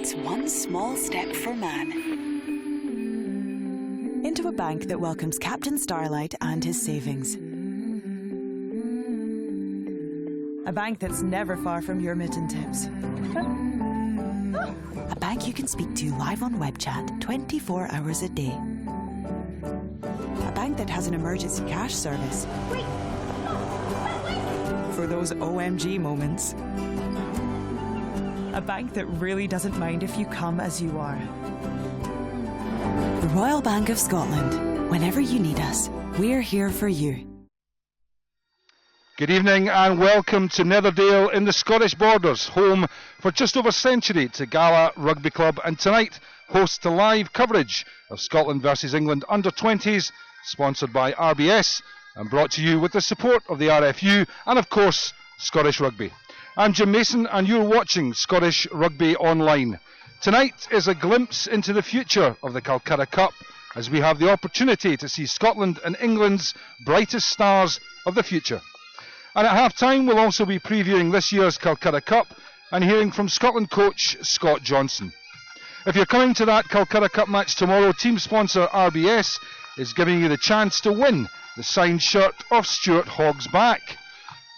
takes one small step for man. Into a bank that welcomes Captain Starlight and his savings. A bank that's never far from your mitten tips. A bank you can speak to live on web chat 24 hours a day. A bank that has an emergency cash service. For those OMG moments. A bank that really doesn't mind if you come as you are. The Royal Bank of Scotland. Whenever you need us, we're here for you. Good evening and welcome to Netherdale in the Scottish Borders, home for just over a century to Gala Rugby Club, and tonight hosts to live coverage of Scotland versus England under-20s, sponsored by RBS and brought to you with the support of the RFU and of course Scottish Rugby. I'm Jim Mason and you're watching Scottish Rugby Online. Tonight is a glimpse into the future of the Calcutta Cup as we have the opportunity to see Scotland and England's brightest stars of the future. And at half-time we'll also be previewing this year's Calcutta Cup and hearing from Scotland coach Scott Johnson. If you're coming to that Calcutta Cup match tomorrow, team sponsor RBS is giving you the chance to win the signed shirt of Stuart Hogg's back.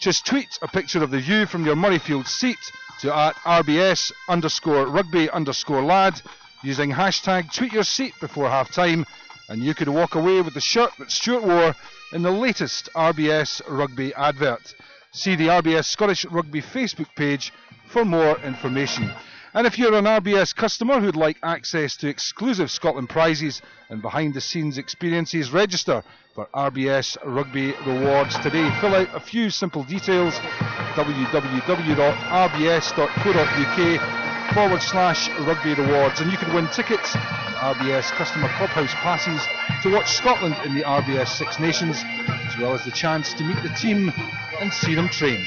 Just tweet a picture of the view from your Murrayfield seat to @RBS_rugby_lad using hashtag tweet your seat before half time, and you could walk away with the shirt that Stuart wore in the latest RBS Rugby advert. See the RBS Scottish Rugby Facebook page for more information. And if you're an RBS customer who'd like access to exclusive Scotland prizes and behind-the-scenes experiences, register for RBS Rugby Rewards today. Fill out a few simple details at www.rbs.co.uk/rugby rewards, and you can win tickets and RBS customer clubhouse passes to watch Scotland in the RBS Six Nations, as well as the chance to meet the team and see them train.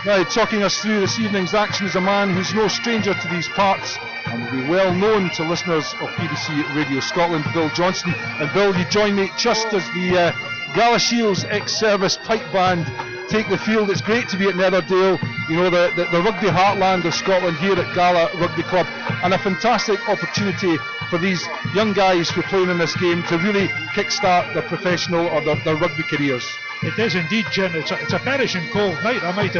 Now, talking us through this evening's action is a man who's no stranger to these parts and will be well known to listeners of BBC Radio Scotland, Bill Johnston. And Bill, you join me just as the Galashiels ex-service pipe band take the field. It's great to be at Netherdale, you know, the rugby heartland of Scotland here at Gala Rugby Club, and a fantastic opportunity for these young guys who are playing in this game to really kickstart their professional or their rugby careers. It is indeed, Jim. It's a perishing cold night. I might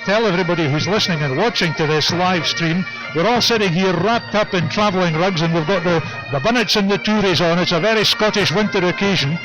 tell everybody who's listening and watching to this live stream, we're all sitting here wrapped up in travelling rugs, and we've got the bonnets and the touries on. It's a very Scottish winter occasion.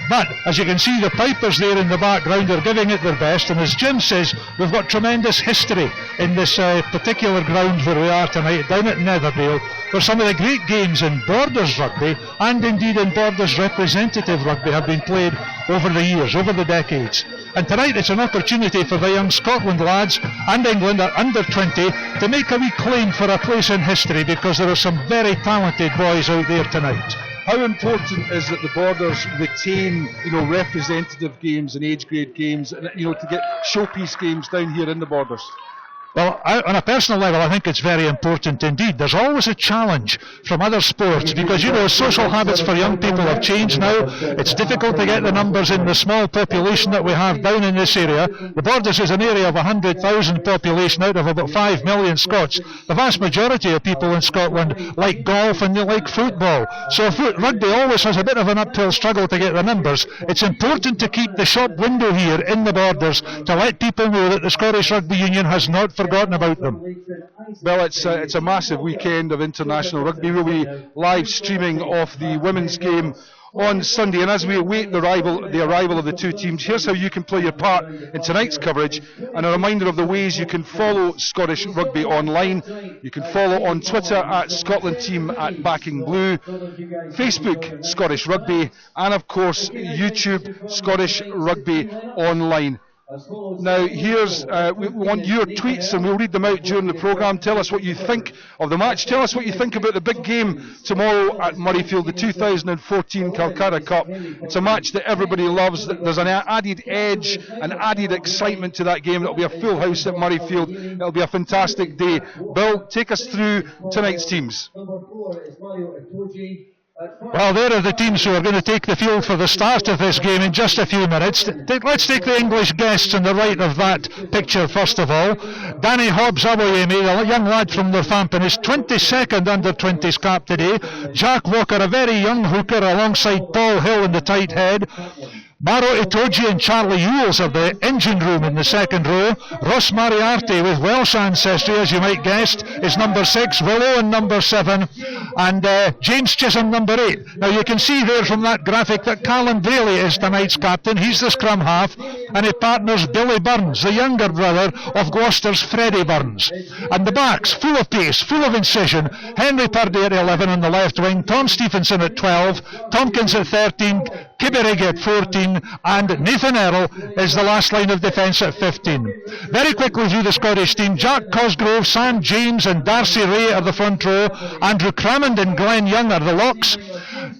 But as you can see, the pipers there in the background are giving it their best, and as Jim says, we've got tremendous history in this particular ground where we are tonight, down at Netherdale, where some of the great games in Borders rugby and indeed in Borders representative rugby have been played over the years, over the decades. And tonight it's an opportunity for the young Scotland lads and England at under 20 to make a wee claim for a place in history, because there are some very talented boys out there tonight. How important is it the Borders retain, representative games and age grade games, and to get showpiece games down here in the Borders? Well, on a personal level, I think it's very important indeed. There's always a challenge from other sports because, social habits for young people have changed now. It's difficult to get the numbers in the small population that we have down in this area. The Borders is an area of 100,000 population out of about 5 million Scots. The vast majority of people in Scotland like golf and they like football. So rugby always has a bit of an uphill struggle to get the numbers. It's important to keep the shop window here in the Borders to let people know that the Scottish Rugby Union has not forgotten about them. Well, it's a massive weekend of international rugby. We'll be live streaming off the women's game on Sunday, and as we await the arrival of the two teams, here's how you can play your part in tonight's coverage, and a reminder of the ways you can follow Scottish Rugby online. You can follow on Twitter at Scotland Team at Backing Blue, Facebook Scottish Rugby, and of course YouTube Scottish Rugby Online. Now, here's we want your tweets, and we'll read them out during the programme. Tell us what you think of the match. Tell us what you think about the big game tomorrow at Murrayfield, the 2014 Calcutta Cup. It's a match that everybody loves. There's an added edge, an added excitement to that game. It'll be a full house at Murrayfield. It'll be a fantastic day. Bill, take us through tonight's teams. Well, there are the teams who are going to take the field for the start of this game in just a few minutes. Let's take the English guests on the right of that picture first of all. Danny Hobbs Aboyemi, the young lad from Northampton, is 22nd under-20s cap today. Jack Walker, a very young hooker, alongside Paul Hill in the tight head. Maro Itoji and Charlie Ewells are the engine room in the second row. Ross Moriarty, with Welsh ancestry, as you might guess, is number 6. Will Owen, number 7. And James Chisholm, number 8. Now you can see there from that graphic that Callum Daly is tonight's captain. He's the scrum half. And he partners Billy Burns, the younger brother of Gloucester's Freddie Burns. And the backs, full of pace, full of incision. Henry Purdy at 11 on the left wing. Tom Stephenson at 12. Tompkins at 13. Kibberigg at 14, and Nathan Earl is the last line of defence at 15. Very quickly through the Scottish team, Jack Cosgrove, Sam James and Darcy Ray are the front row. Andrew Crammond and Glenn Young are the locks.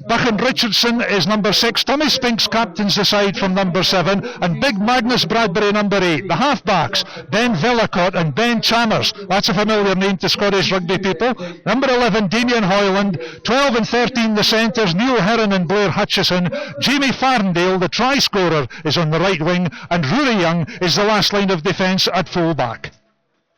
Buchan Richardson is number 6. Tommy Spinks captains the side from number 7, and Big Magnus Bradbury number 8. The half-backs, Ben Vellacott and Ben Chalmers. That's a familiar name to Scottish rugby people. Number 11, Damien Hoyland. 12 and 13, the centres, Neil Heron and Blair Hutchison. Jamie Farndale, the try-scorer, is on the right wing, and Rory Young is the last line of defence at full-back.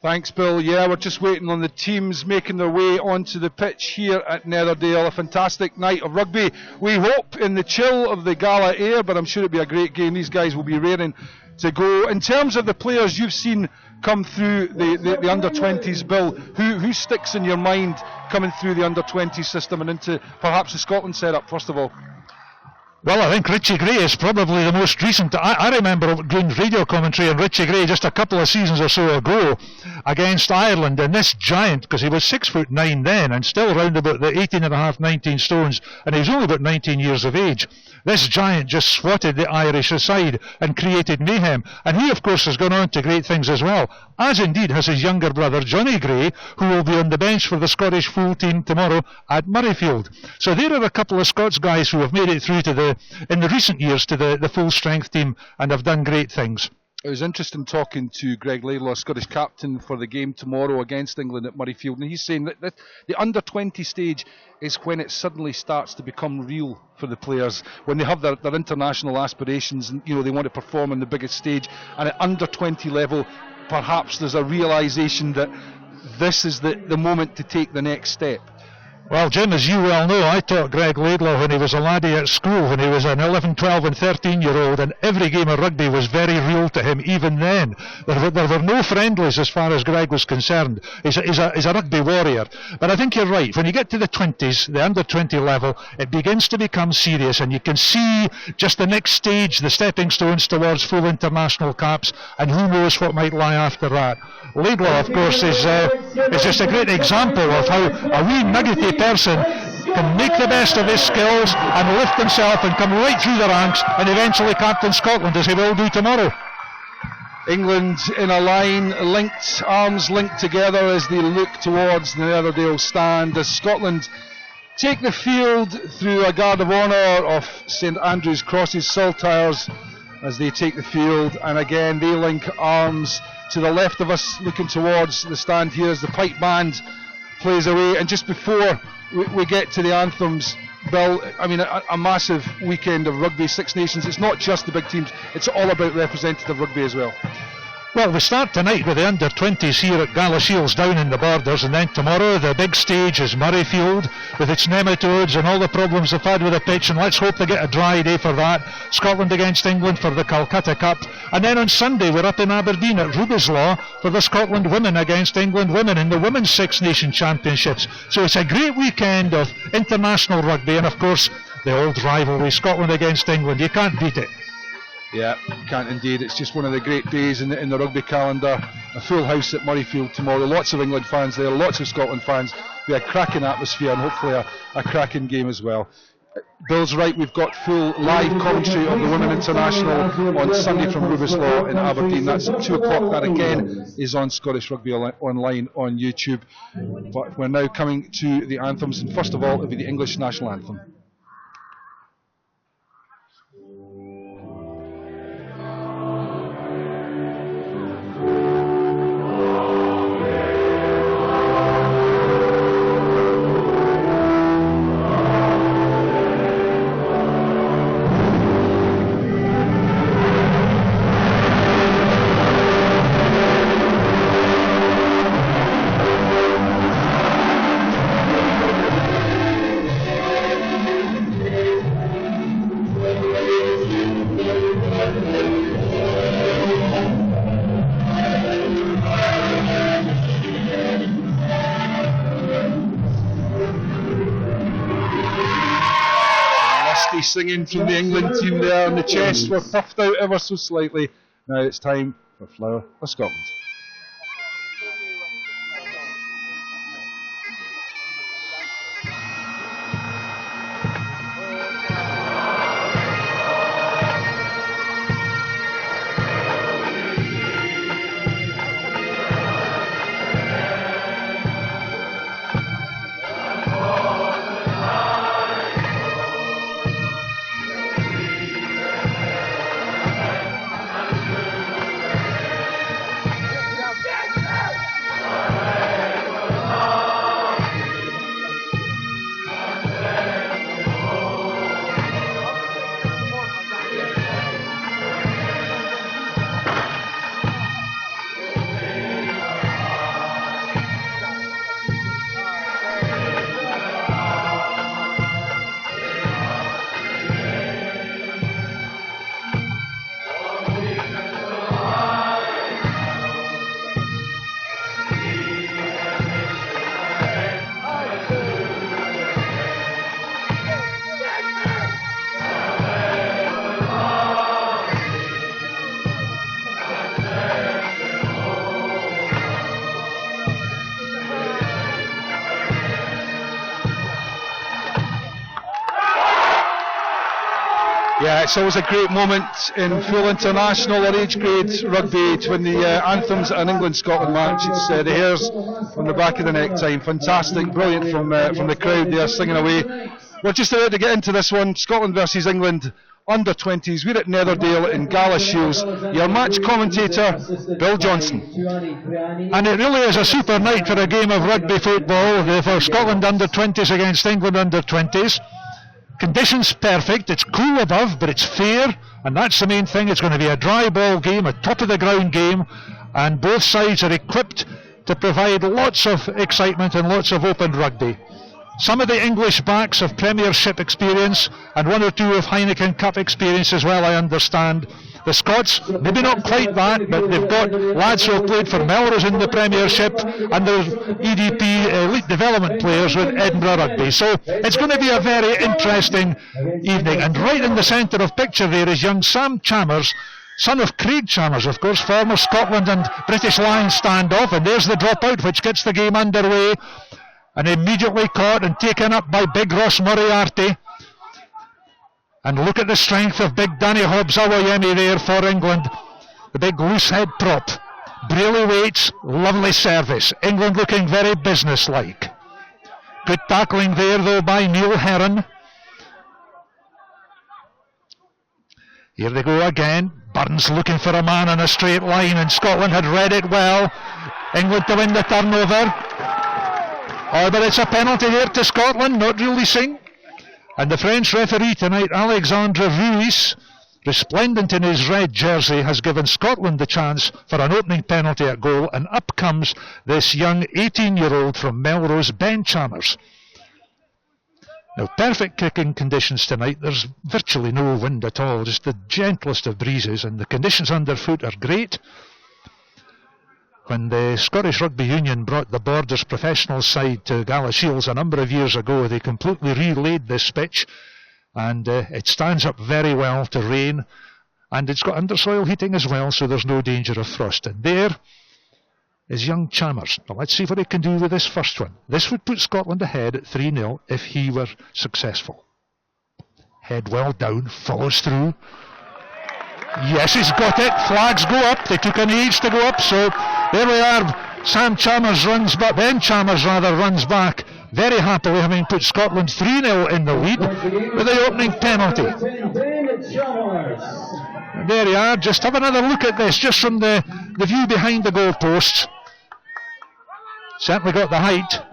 Thanks, Bill. Yeah, we're just waiting on the teams making their way onto the pitch here at Netherdale. A fantastic night of rugby. We hope in the chill of the gala air, but I'm sure it'll be a great game. These guys will be raring to go. In terms of the players you've seen come through the under-20s, Bill, who sticks in your mind coming through the under-20s system and into perhaps the Scotland setup, first of all? Well, I think Richie Gray is probably the most recent. I remember doing radio commentary on Richie Gray just a couple of seasons or so ago against Ireland, and this giant, because he was 6'9" then and still round about the 18.5, 19 stones, and he was only about 19 years of age. This giant just swatted the Irish aside and created mayhem. And he, of course, has gone on to great things as well, as indeed has his younger brother, Johnny Gray, who will be on the bench for the Scottish full team tomorrow at Murrayfield. So there are a couple of Scots guys who have made it through to in the recent years to the full-strength team and have done great things. It was interesting talking to Greg Laidlaw, Scottish captain for the game tomorrow against England at Murrayfield, and he's saying that the under-20 stage is when it suddenly starts to become real for the players, when they have their international aspirations and they want to perform on the biggest stage. And at under-20 level, perhaps there's a realisation that this is the moment to take the next step. Well, Jim, as you well know, I taught Greg Laidlaw when he was a laddie at school, when he was an 11, 12 and 13-year-old, and every game of rugby was very real to him even then. There were no friendlies as far as Greg was concerned. He's a rugby warrior. But I think you're right. When you get to the 20s, the under-20 level, it begins to become serious, and you can see just the next stage, the stepping stones towards full international caps, and who knows what might lie after that. Laidlaw, of course, is just a great example of how a wee nuggety person can make the best of his skills and lift himself and come right through the ranks and eventually captain Scotland, as he will do tomorrow. England in a line, arms linked together as they look towards the Netherdale stand, as Scotland take the field through a guard of honour of St Andrew's Crosses Saltires as they take the field, and again they link arms to the left of us looking towards the stand here as the pipe band plays away. And just before we get to the anthems, Bill, I mean, a massive weekend of rugby, Six Nations. It's not just the big teams, it's all about representative rugby as well. Well, we start tonight with the under-20s here at Galashiels down in the Borders, and then tomorrow the big stage is Murrayfield with its nematodes and all the problems they've had with the pitch, and let's hope they get a dry day for that. Scotland against England for the Calcutta Cup, and then on Sunday we're up in Aberdeen at Rubislaw for the Scotland women against England women in the Women's Six Nation Championships. So it's a great weekend of international rugby, and of course the old rivalry, Scotland against England. You can't beat it. Yeah, can't indeed. It's just one of the great days in the rugby calendar. A full house at Murrayfield tomorrow. Lots of England fans there, lots of Scotland fans. Be a cracking atmosphere and hopefully a cracking game as well. Bill's right, we've got full live commentary of the Women International on Sunday from Rubislaw in Aberdeen. That's at 2 o'clock. That again is on Scottish Rugby Online on YouTube. But we're now coming to the anthems, and first of all it'll be the English national anthem. happy singing from the England team there, and the chests were puffed out ever so slightly. Now it's time for Flower of Scotland. Yeah, it's always a great moment in full international or age grade rugby when the anthems at an England-Scotland match. It's the hairs on the back of the neck time. Fantastic, brilliant from the crowd there singing away. We're just about to get into this one. Scotland versus England under 20s. We're at Netherdale in Gala Shields. Your match commentator, Bill Johnson. And it really is a super night for a game of rugby football for Scotland under 20s against England under 20s. Conditions perfect, it's cool above, but it's fair, and that's the main thing. It's going to be a dry ball game, a top of the ground game, and both sides are equipped to provide lots of excitement and lots of open rugby. Some of the English backs have Premiership experience and one or two of Heineken Cup experience as well, I understand. The Scots, maybe not quite that, but they've got lads who have played for Melrose in the Premiership, and there's EDP elite development players with Edinburgh Rugby. So it's going to be a very interesting evening. And right in the centre of picture there is young Sam Chalmers, son of Craig Chalmers, of course, former Scotland and British Lions standoff. And there's the dropout, which gets the game underway, and immediately caught and taken up by big Ross Moriarty. And look at the strength of big Danny Hobbs-Awayemi there for England. The big loose head prop. Brearley waits, lovely service. England looking very businesslike. Good tackling there though by Neil Heron. Here they go again. Burns looking for a man on a straight line, and Scotland had read it well. England to win the turnover. Oh, but it's a penalty here to Scotland, not releasing. And the French referee tonight, Alexandre Ruiz, resplendent in his red jersey, has given Scotland the chance for an opening penalty at goal, and up comes this young 18-year-old from Melrose, Ben Chalmers. Now, perfect kicking conditions tonight. There's virtually no wind at all, just the gentlest of breezes, and the conditions underfoot are great. When the Scottish Rugby Union brought the Borders professional side to Gala Shields a number of years ago, they completely relaid this pitch, and it stands up very well to rain, and it's got undersoil heating as well, so there's no danger of frost. And there is young Chalmers. Now let's see what he can do with this first one. This would put Scotland ahead at 3-0 if he were successful. Head well down, follows through. Yes, he's got it. Flags go up. They took an age to go up, so there we are. Ben Chalmers runs runs back very happily, having put Scotland 3-0 in the lead with the opening penalty. And there you are. Just have another look at this, just from the view behind the goalposts. Certainly got the height,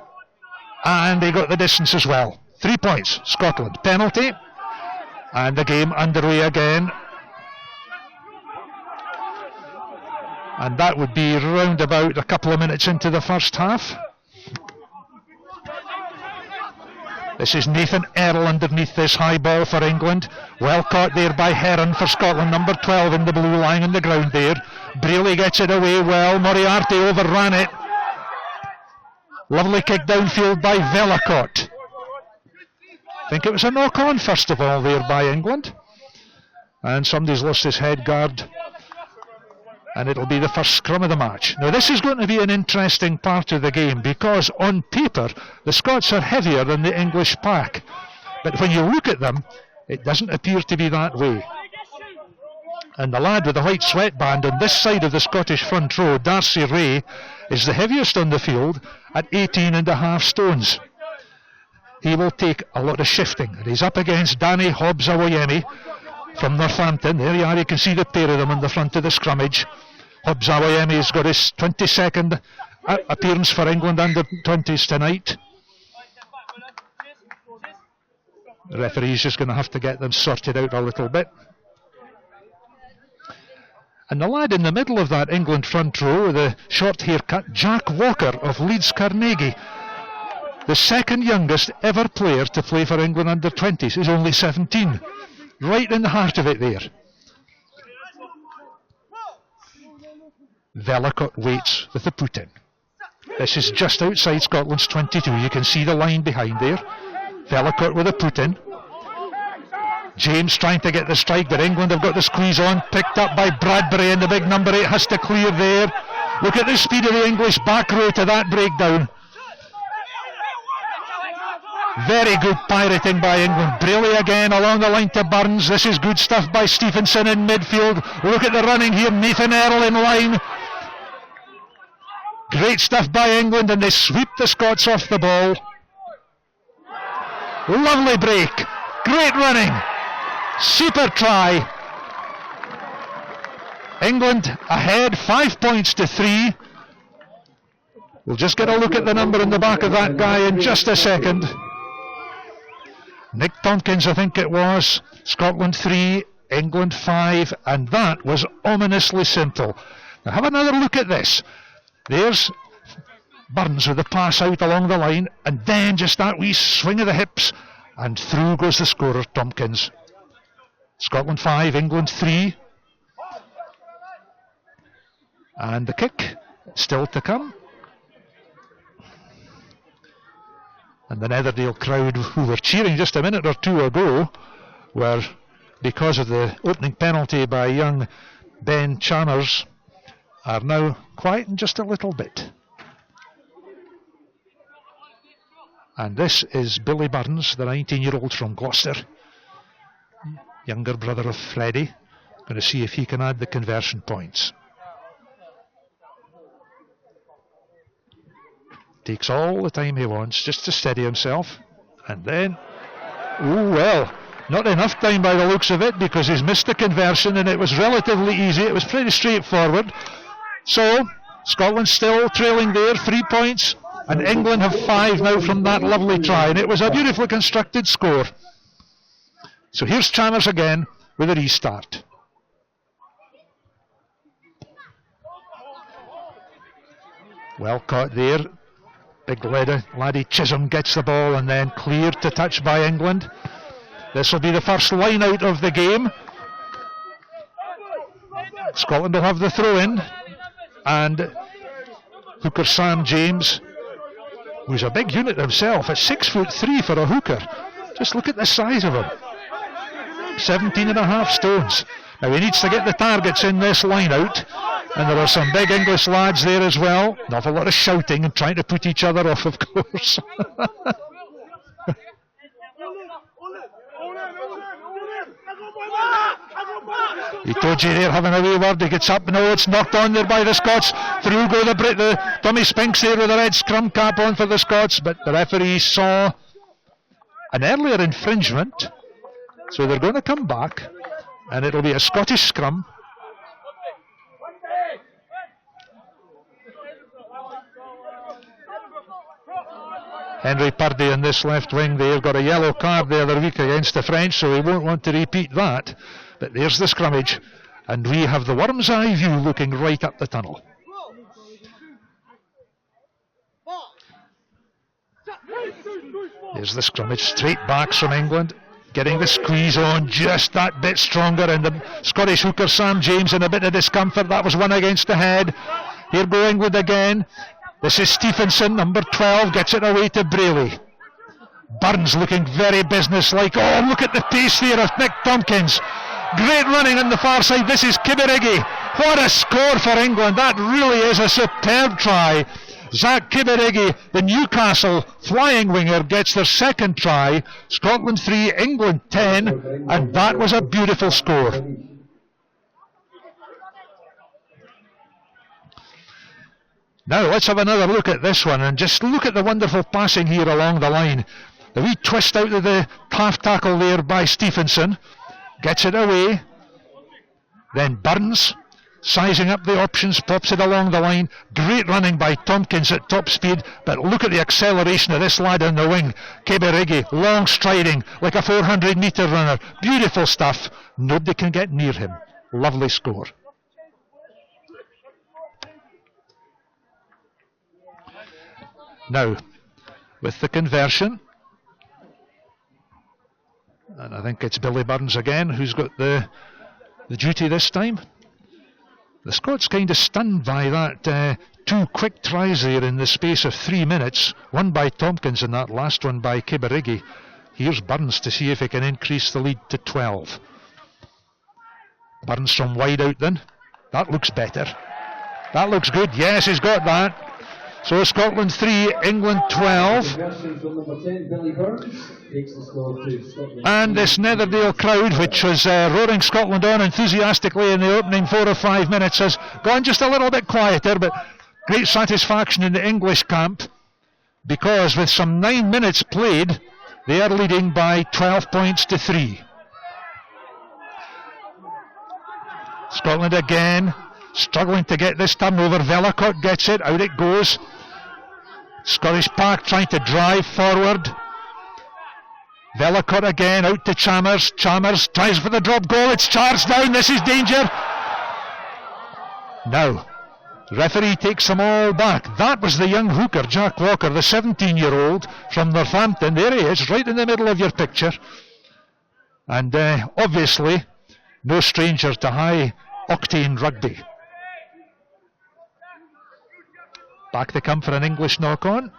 and they got the distance as well. 3 points, Scotland. Penalty, and the game underway again. And that would be round about a couple of minutes into the first half. This is Nathan Earl underneath this high ball for England. Well caught there by Heron for Scotland, number 12 in the blue line on the ground there. Brearley gets it away well. Moriarty overran it. Lovely kick downfield by Vellacott. think it was a knock-on first of all there by England. And somebody's lost his head guard. And it'll be the first scrum of the match. Now this is going to be an interesting part of the game because on paper the Scots are heavier than the English pack. But when you look at them, it doesn't appear to be that way. And the lad with the white sweatband on this side of the Scottish front row, Darcy Ray, is the heaviest on the field at 18.5 stones. He will take a lot of shifting. And he's up against Danny Hobbs-Awoyemi from Northampton. There you are, you can see the pair of them in the front of the scrummage. Hobbs-Awoyemi has got his 22nd appearance for England under 20s tonight. The referee's just going to have to get them sorted out a little bit. And the lad in the middle of that England front row with a short haircut, Jack Walker of Leeds Carnegie. The second youngest ever player to play for England under 20s. He's only 17. Right in the heart of it there. Vellacott waits with the put in. This is just outside Scotland's 22. You can see the line behind there. Vellacott with a put in. James trying to get the strike, but England have got the squeeze on. Picked up by Bradbury, and the big number 8 has to clear there. Look at the speed of the English back row to that breakdown. Very good pirating by England. Braley again along the line to Burns. This is good stuff by Stephenson in midfield. Look at the running here. Nathan Earl in line. Great stuff by England, and they sweep the Scots off the ball. Lovely break. Great running. Super try. England ahead 5 points to 3. We'll just get a look at the number in the back of that guy in just a second. Nick Tompkins, I think it was. Scotland 3, England 5, and that was ominously simple. Now have another look at this. There's Burns with the pass out along the line, and then just that wee swing of the hips, and through goes the scorer, Tompkins. Scotland 5, England 3. And the kick still to come. And the Netherdale crowd, who were cheering just a minute or two ago, were, because of the opening penalty by young Ben Chalmers, are now quieting just a little bit. And this is Billy Burns, the 19-year-old from Gloucester, younger brother of Freddie. Going to see if he can add the conversion points. Takes all the time he wants just to steady himself. And then, oh well, not enough time by the looks of it, because he's missed the conversion, and it was relatively easy. It was pretty straightforward. So, Scotland still trailing there, 3 points, and England have 5 now from that lovely try, and it was a beautifully constructed score. So here's Chalmers again with a restart. Well caught there. Big laddie Chisholm gets the ball and then cleared to touch by England. This will be the first line out of the game. Scotland will have the throw in, and hooker Sam James, who's a big unit himself, at 6'3" for a hooker. Just look at the size of him. 17.5 stones. Now he needs to get the targets in this line out, and there are some big English lads there as well. An awful lot of shouting and trying to put each other off, of course. He told you they're having a wee word. He gets up. No, it's knocked on there by the Scots. Through go the Tommy Spinks there with the red scrum cap on for the Scots, but the referee saw an earlier infringement, so they're going to come back, and it'll be a Scottish scrum. Henry Purdy in this left wing, they've got a yellow card the other week against the French, so he won't want to repeat that. But there's the scrummage, and we have the worm's eye view looking right up the tunnel. There's the scrummage, straight backs from England, getting the squeeze on just that bit stronger, and the Scottish hooker Sam James in a bit of discomfort. That was one against the head. Here go England again. This is Stephenson, number 12, gets it away to Braley. Burns looking very businesslike. Oh, look at the pace there of Nick Tompkins. Great running on the far side. This is Kibirigi. What a score for England. That really is a superb try. Zach Kibirigi, the Newcastle flying winger, gets their second try. Scotland 3, England 10, and that was a beautiful score. Now let's have another look at this one, and just look at the wonderful passing here along the line. The wee twist out of the half tackle there by Stephenson. Gets it away. Then Burns, sizing up the options, pops it along the line. Great running by Tompkins at top speed, but look at the acceleration of this lad on the wing. Kibirigi, long striding, like a 400-metre runner. Beautiful stuff. Nobody can get near him. Lovely score. Now, with the conversion, and I think it's Billy Burns again who's got the duty this time. The Scots kind of stunned by that two quick tries there in the space of 3 minutes, one by Tompkins and that last one by Kibirigi. Here's Burns to see if he can increase the lead to 12. Burns from wide out then. That looks better. That looks good. Yes, he's got that. So Scotland 3, England 12. And this Netherdale crowd, which was roaring Scotland on enthusiastically in the opening 4 or 5 minutes, has gone just a little bit quieter, but great satisfaction in the English camp, because with some 9 minutes played, they are leading by 12 points to 3. Scotland again, struggling to get this turnover. Vellacott gets it, out it goes. Scottish Park trying to drive forward. Vellacott again, out to Chalmers. Chalmers tries for the drop goal. It's charged down. This is danger. Now, the referee takes them all back. That was the young hooker, Jack Walker, the 17-year-old from Northampton. There he is, right in the middle of your picture. And obviously, no stranger to high-octane rugby. Back they come for an English knock-on.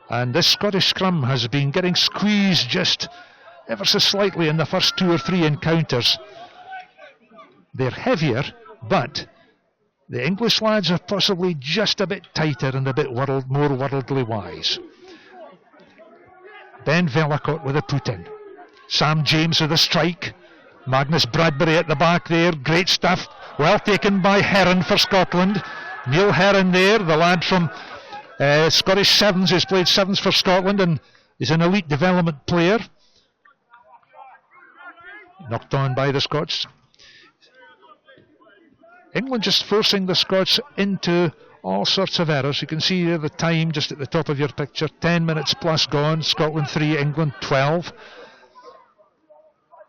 And this Scottish scrum has been getting squeezed just ever so slightly in the first 2 or 3 encounters. They're heavier, but the English lads are possibly just a bit tighter and a bit more worldly wise. Ben Vellacott with a put-in. Sam James with a strike. Magnus Bradbury at the back there. Great stuff. Well taken by Heron for Scotland. Neil Heron there, the lad from Scottish Sevens, who's played Sevens for Scotland and is an elite development player. Knocked on by the Scots. England just forcing the Scots into all sorts of errors. You can see there the time just at the top of your picture. 10 minutes plus gone. Scotland 3, England 12.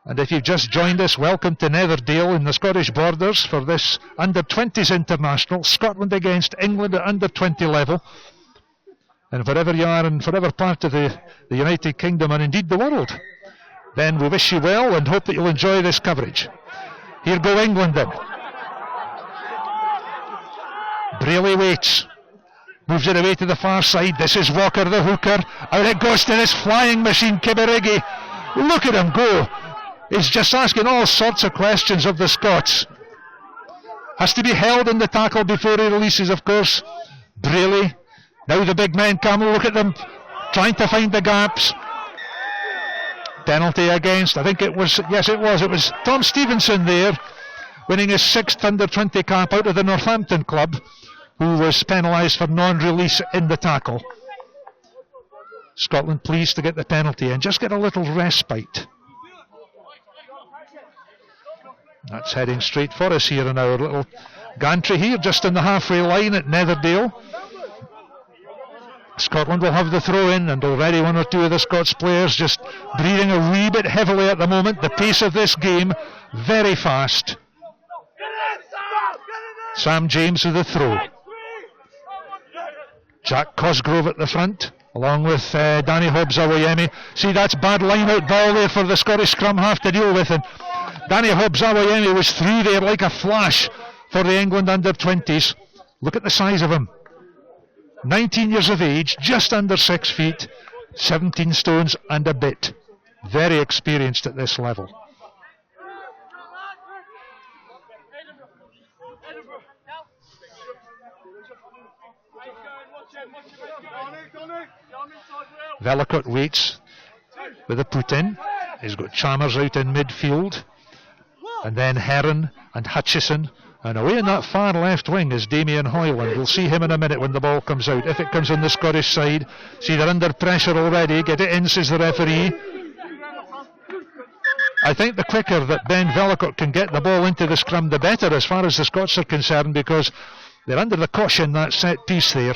And if you've just joined us, welcome to Netherdale in the Scottish Borders for this Under-20s International. Scotland against England at Under-20 level. And wherever you are in whatever part of the United Kingdom and indeed the world, then we wish you well and hope that you'll enjoy this coverage. Here go England then. Braley waits. Moves it away to the far side. This is Walker the hooker. Out it goes to this flying machine, Kibirigi. Look at him go. He's just asking all sorts of questions of the Scots. Has to be held in the tackle before he releases, of course. Braley. Now the big men come. Look at them trying to find the gaps. Penalty against, I think it was, yes it was Tom Stevenson there, winning his 6th Under-20 cap out of the Northampton club, who was penalised for non-release in the tackle. Scotland pleased to get the penalty and just get a little respite. That's heading straight for us here in our little gantry here, just in the halfway line at Netherdale. Scotland will have the throw in, and already 1 or 2 of the Scots players just breathing a wee bit heavily at the moment. The pace of this game, very fast. Sam James with the throw. Jack Cosgrove at the front, along with Danny Hobbs-Awoyemi. See, that's bad line-out ball there for the Scottish scrum half to deal with. And Danny Hobbs-Awoyemi was through there like a flash for the England under-20s. Look at the size of him. 19 years of age, just under 6 feet, 17 stones and a bit. Very experienced at this level. Velikot waits with a put in. He's got Chalmers out in midfield. And then Heron and Hutchison. And away in that far left wing is Damien Hoyland. We'll see him in a minute when the ball comes out. If it comes on the Scottish side, see they're under pressure already. Get it in, says the referee. I think the quicker that Ben Velikot can get the ball into the scrum, the better as far as the Scots are concerned, because they're under the caution, that set piece there.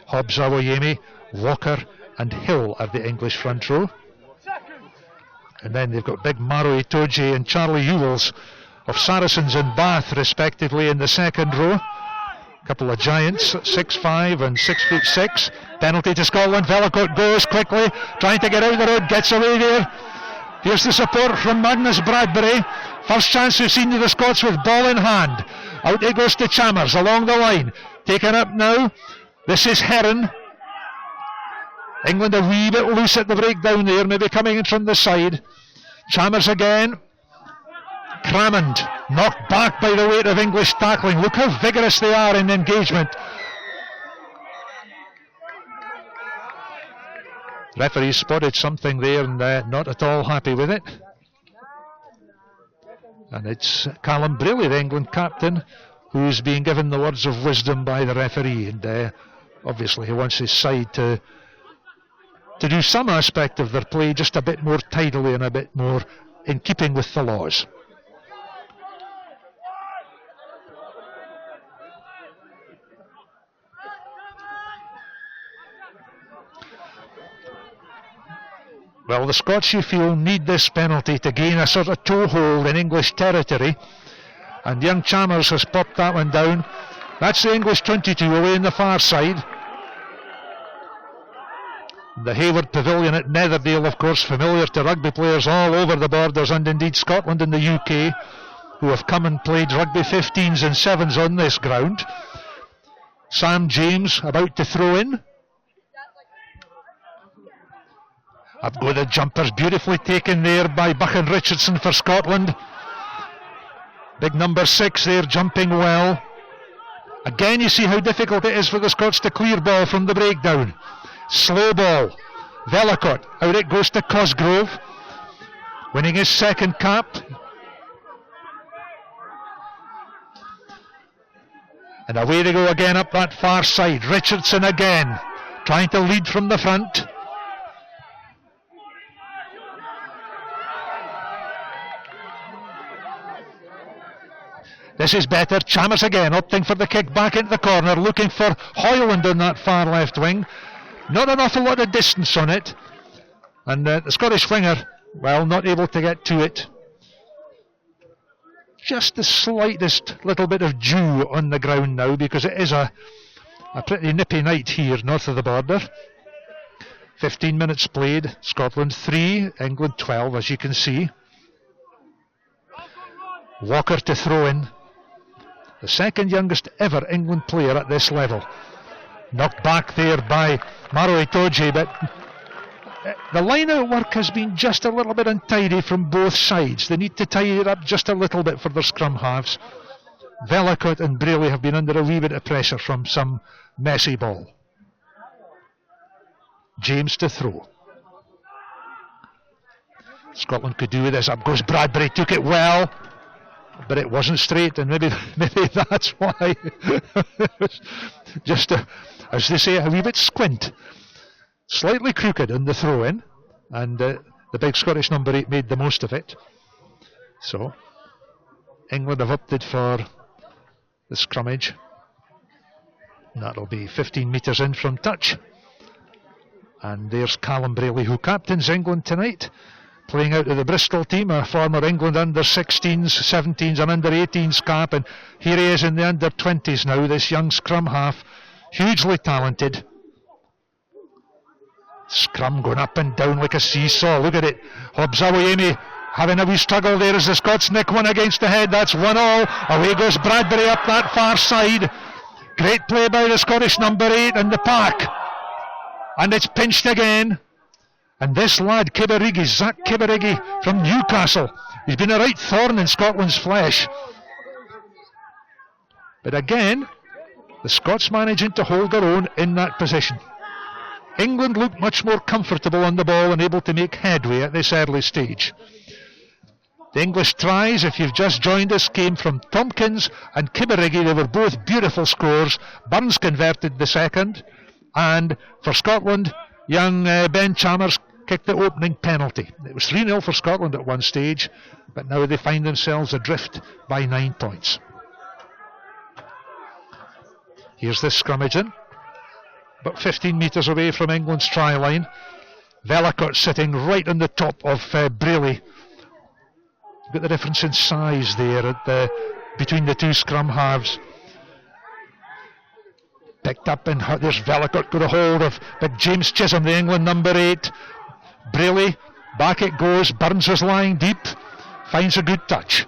Hobbs, Awoyemi, Walker and Hill are the English front row. And then they've got big Maro Itoje and Charlie Ewells of Saracens and Bath respectively in the second row. A couple of giants, 6'5" and 6'6". Penalty to Scotland. Velikot goes quickly, trying to get out of the road, gets away there. Here's the support from Magnus Bradbury. First chance we've seen to the Scots with ball in hand. Out it goes to Chalmers along the line. Taken up now. This is Heron. England a wee bit loose at the breakdown there, maybe coming in from the side. Chalmers again. Crammond knocked back by the weight of English tackling. Look how vigorous they are in engagement. Referee spotted something there and not at all happy with it. And it's Callum Braley, the England captain, who's being given the words of wisdom by the referee. And obviously he wants his side to do some aspect of their play just a bit more tidily and a bit more in keeping with the laws. Well, the Scots, you feel, need this penalty to gain a sort of toehold in English territory. And young Chalmers has popped that one down. That's the English 22 away in the far side. The Hayward Pavilion at Netherdale, of course, familiar to rugby players all over the borders, and indeed Scotland and the UK, who have come and played rugby 15s and 7s on this ground. Sam James about to throw in. Up go the jumpers, beautifully taken there by Buchan Richardson for Scotland. Big number 6 there, jumping well. Again, you see how difficult it is for the Scots to clear ball from the breakdown. Slow ball. Velikot, out it goes to Cosgrove, winning his second cap. And away they go again up that far side. Richardson again, trying to lead from the front. This is better. Chalmers again, opting for the kick back into the corner, looking for Hoyland on that far left wing. Not an awful lot of distance on it. And the Scottish winger, well, not able to get to it. Just the slightest little bit of dew on the ground now, because it is a pretty nippy night here north of the border. 15 minutes played. Scotland 3, England 12, as you can see. Walker to throw in. The second youngest ever England player at this level. Knocked back there by Maro Itoje, but the line-out work has been just a little bit untidy from both sides. They need to tidy it up just a little bit for their scrum halves. Velikot and Braley have been under a wee bit of pressure from some messy ball. James to throw. Scotland could do with this. Up goes Bradbury, took it well. But it wasn't straight, and maybe that's why. Just, as they say, a wee bit squint. Slightly crooked in the throw-in, and the big Scottish number 8 made the most of it. So, England have opted for the scrummage. And that'll be 15 metres in from touch. And there's Callum Braley, who captains England tonight, playing out of the Bristol team, a former England under 16s, 17s and under 18s cap, and here he is in the under 20s now, this young scrum half, hugely talented. Scrum going up and down like a seesaw. Look at it. Hobbs Awayemi having a wee struggle there as the Scots nick one against the head. That's 1-1. Away goes Bradbury up that far side. Great play by the Scottish number 8 in the pack. And it's pinched again. And this lad, Kiberigi, Zach Kiberigi from Newcastle, he's been a right thorn in Scotland's flesh. But again, the Scots managing to hold their own in that position. England looked much more comfortable on the ball and able to make headway at this early stage. The English tries, if you've just joined us, came from Tompkins and Kiberigi. They were both beautiful scores. Burns converted the second. And for Scotland, young Ben Chalmers kicked the opening penalty. It was 3-0 for Scotland at one stage, but now they find themselves adrift by 9 points. Here's this scrummaging, about 15 metres away from England's try line. Vellacourt sitting right on the top of Braley. Got the difference in size there between the two scrum halves. Picked up, and there's Vellacourt got a hold of big James Chisholm, the England number 8. Braley, back it goes. Burns is lying deep, finds a good touch.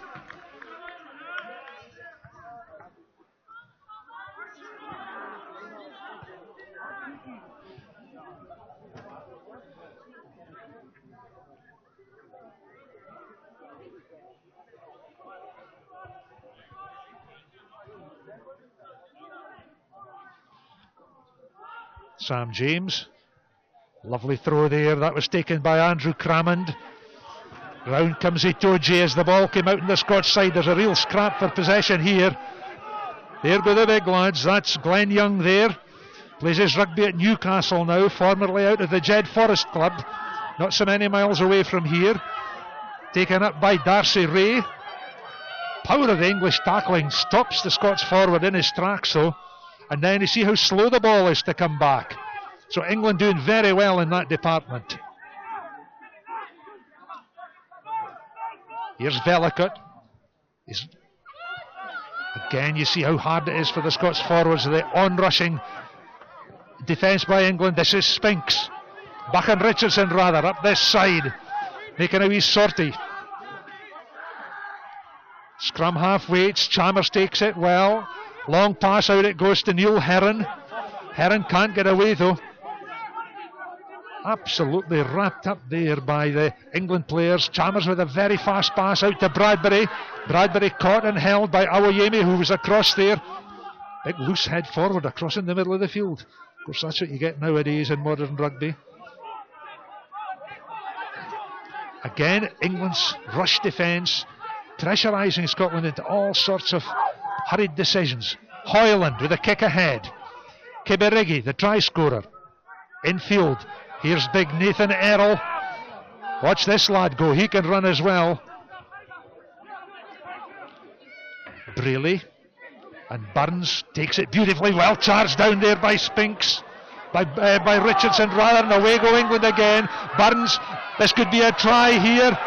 Sam James, lovely throw there. That was taken by Andrew Crammond. Round comes Itoje as the ball came out on the Scots side. There's a real scrap for possession here. There go the big lads. That's Glenn Young there. Plays his rugby at Newcastle now, formerly out of the Jed Forest Club. Not so many miles away from here. Taken up by Darcy Ray. Power of the English tackling stops the Scots forward in his tracks though. And then you see how slow the ball is to come back. So England doing very well in that department. Here's Vellacourt. Again, you see how hard it is for the Scots forwards. The on-rushing defence by England. This is Spinks. Buchan Richardson rather, up this side. Making a wee sortie. Scrum half waits. Chalmers takes it well. Long pass out it goes to Neil Heron. Heron can't get away though. Absolutely wrapped up there by the England players. Chalmers with a very fast pass out to Bradbury. Bradbury caught and held by Awayemi, who was across there. Big loose head forward across in the middle of the field. Of course, that's what you get nowadays in modern rugby. Again, England's rush defence, pressurising Scotland into all sorts of hurried decisions. Hoyland with a kick ahead. Kiberigi, the try scorer. Infield. Here's big Nathan Errol. Watch this lad go. He can run as well. Braley. And Burns takes it beautifully. Well charged down there by Spinks. By Richardson rather. And away go England again. Burns. This could be a try here.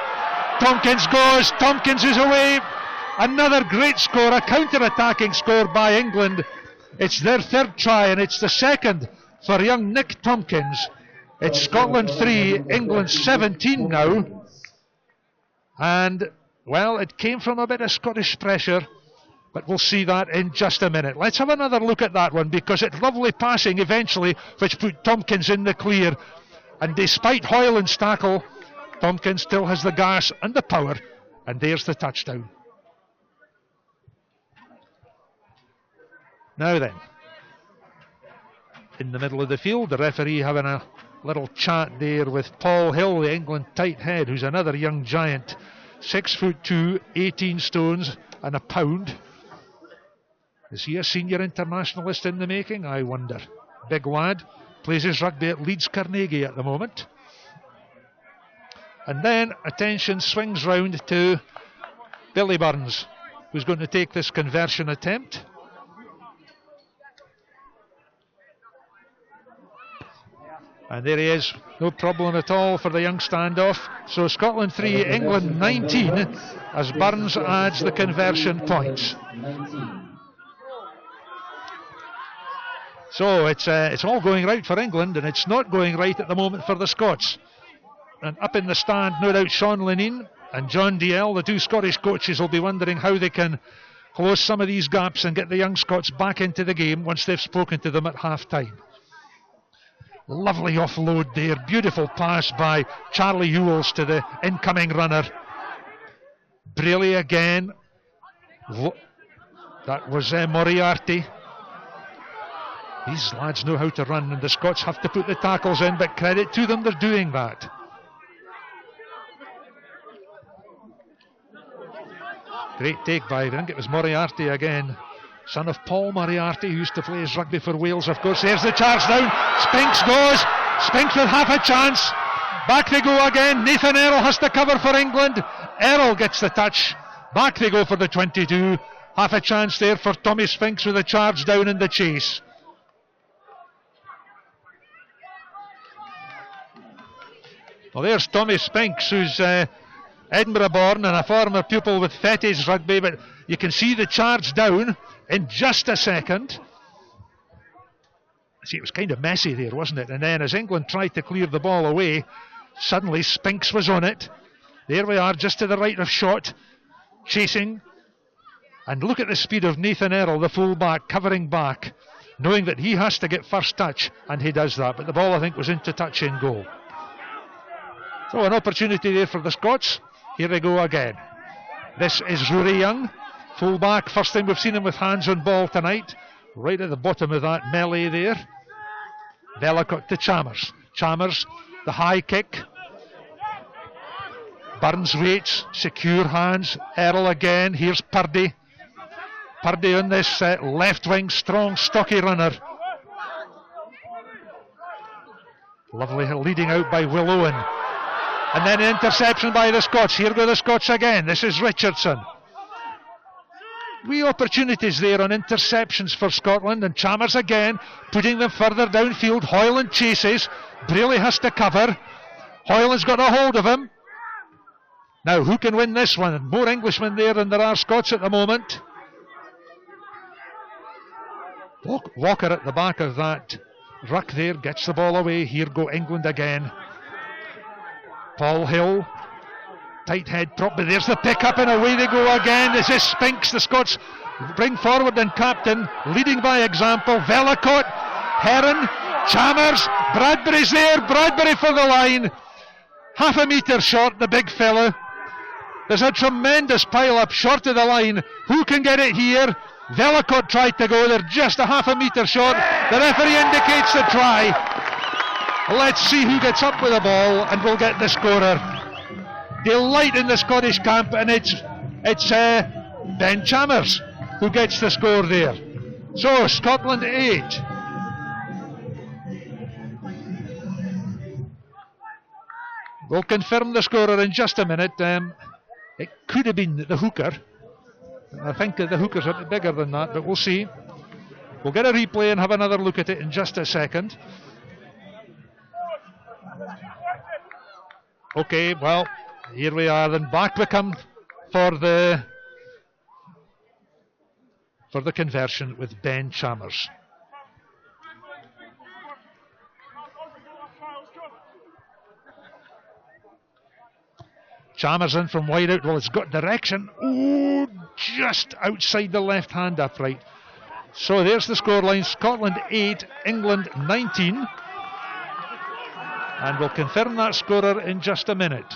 Tompkins goes. Tompkins is away. Another great score, a counter-attacking score by England. It's their third try and it's the second for young Nick Tompkins. It's Scotland 3, England 17 now. And, well, it came from a bit of Scottish pressure, but we'll see that in just a minute. Let's have another look at that one because it's lovely passing eventually, which put Tompkins in the clear. And despite Hoyland's tackle, Tompkins still has the gas and the power. And there's the touchdown. Now then, in the middle of the field, the referee having a little chat there with Paul Hill, the England tight head, who's another young giant, 6'2", 18 stones and a pound. Is he a senior internationalist in the making? I wonder. Big lad, plays his rugby at Leeds Carnegie at the moment. And then attention swings round to Billy Burns, who's going to take this conversion attempt. And there he is, no problem at all for the young standoff. So Scotland 3, England 19, as Burns adds the conversion points. So it's all going right for England, and it's not going right at the moment for the Scots. And up in the stand, no doubt, Sean Lenine and John DL, the two Scottish coaches, will be wondering how they can close some of these gaps and get the young Scots back into the game once they've spoken to them at half-time. Lovely offload there, beautiful pass by Charlie Ewells to the incoming runner. Braley again. That was Moriarty. These lads know how to run, and the Scots have to put the tackles in, but credit to them, they're doing that. Great take by, I think it was Moriarty again. Son of Paul Moriarty, who used to play his rugby for Wales, of course. There's the charge down. Spinks goes. Spinks with half a chance. Back they go again. Nathan Errol has to cover for England. Errol gets the touch. Back they go for the 22. Half a chance there for Tommy Spinks with a charge down in the chase. Well, there's Tommy Spinks, who's Edinburgh born and a former pupil with Fettes Rugby, but you can see the charge down in just a second. See, it was kind of messy there, wasn't it? And then as England tried to clear the ball away, suddenly Spinks was on it. There we are, just to the right of shot, chasing. And look at the speed of Nathan Errol, the full-back, covering back, knowing that he has to get first touch, and he does that. But the ball, I think, was into touch in goal. So an opportunity there for the Scots. Here they go again. This is Rory Young, full-back. First time we've seen him with hands on ball tonight. Right at the bottom of that melee there. Bellicott to Chalmers. Chalmers, the high kick. Burns waits, secure hands. Errol again. Here's Purdy. Purdy on this left wing, strong, stocky runner. Lovely leading out by Will Owen. And then an interception by the Scots. Here go the Scots again. This is Richardson. Wee opportunities there on interceptions for Scotland. And Chalmers again, putting them further downfield. Hoyland chases. Braley has to cover. Hoyland's got a hold of him. Now, who can win this one? More Englishmen there than there are Scots at the moment. Walker at the back of that ruck there gets the ball away. Here go England again. Paul Hill, tight head prop, but there's the pick up and away they go again. This is Spinks, the Scots bring forward and captain, leading by example. Bellicott, Heron, Chalmers, Bradbury's there, Bradbury for the line. Half a metre short, the big fella. There's a tremendous pile up short of the line. Who can get it here? Bellicott tried to go, they're just a half a metre short. The referee indicates the try. Let's see who gets up with the ball, and we'll get the scorer. Delight in the Scottish camp, and it's Ben Chalmers who gets the score there. So Scotland 8. We'll confirm the scorer in just a minute. It could have been the hooker. I think the hooker's a bit bigger than that, but we'll see. We'll get a replay and have another look at it in just a second. Okay, well, here we are. Then back we come for the conversion with Ben Chalmers. Chalmers in from wide out. Well, it's got direction. Oh, just outside the left hand upright. So there's the scoreline. Scotland 8, England 19. And we'll confirm that scorer in just a minute.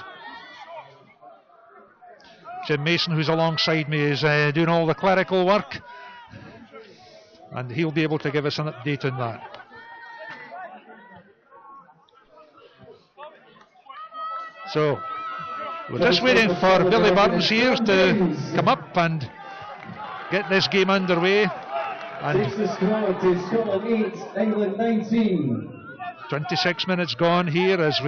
Jim Mason, who's alongside me, is doing all the clerical work. And he'll be able to give us an update on that. So, we're just waiting for Billy Burns here to come up and get this game underway. And Scotland 8, England 19. 26 minutes gone here as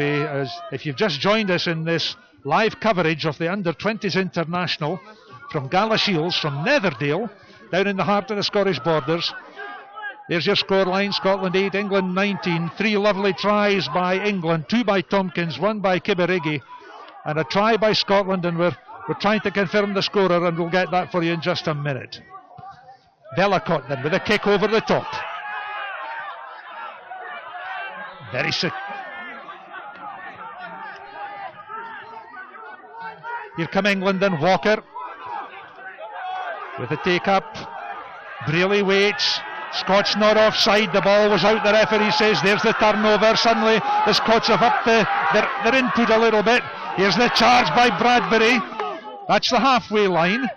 if you've just joined us in this live coverage of the Under-20s International from Galashiels, from Netherdale, down in the heart of the Scottish borders. There's your scoreline, Scotland 8, England 19. 3 lovely tries by England, 2 by Tompkins, 1 by Kibarigi, and a try by Scotland, and we're trying to confirm the scorer, and we'll get that for you in just a minute. Bellicott then with a kick over the top. Very sick. Here come England and Walker with the take up. Braley waits. Scots not offside. The ball was out. The referee says there's the turnover. Suddenly the Scots have upped their input a little bit. Here's the charge by Bradbury. That's the halfway line.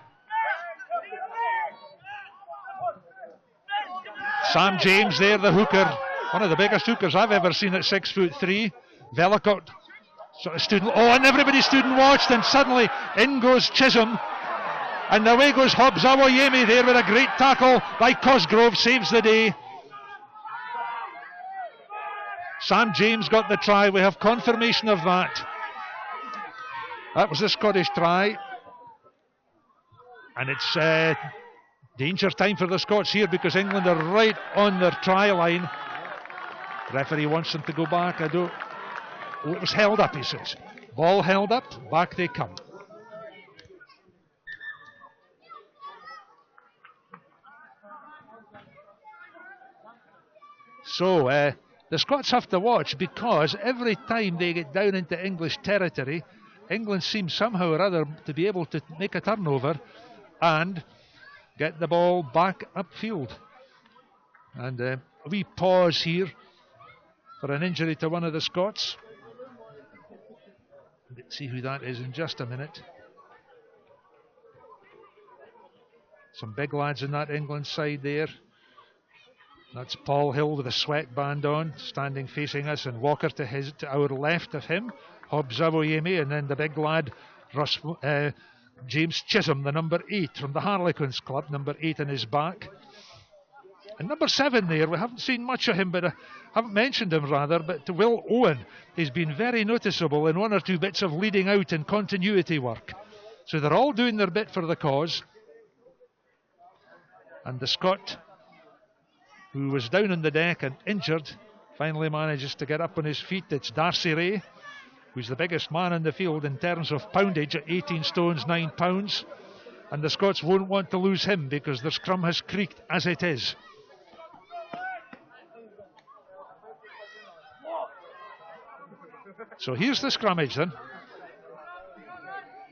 Sam James there, the hooker. One of the biggest hookers I've ever seen at 6'3". Velicott sort of stood, and everybody stood and watched, and suddenly in goes Chisholm, and away goes Hobbs Awoyemi there with a great tackle by Cosgrove, saves the day. Sam James got the try. We have confirmation of that. That was the Scottish try, and it's danger time for the Scots here because England are right on their try line. Referee wants them to go back. It was held up, he says. Ball held up, back they come. So the Scots have to watch because every time they get down into English territory, England seems somehow or other to be able to make a turnover and get the ball back upfield. And a wee pause here for an injury to one of the Scots. Let's see who that is in just a minute. Some big lads in that England side there. That's Paul Hill with a sweatband on, standing facing us, and Walker to our left of him. Hobbs Awoyemi, and then the big lad, James Chisholm, the number 8 from the Harlequins club, number 8 in his back. And number 7 there, we haven't seen much of him, but I haven't mentioned him rather, but Will Owen has been very noticeable in one or two bits of leading out and continuity work. So they're all doing their bit for the cause. And the Scot, who was down on the deck and injured, finally manages to get up on his feet. It's Darcy Ray, who's the biggest man in the field in terms of poundage at 18 stones 9 pounds. And the Scots won't want to lose him because their scrum has creaked as it is. So here's the scrummage then.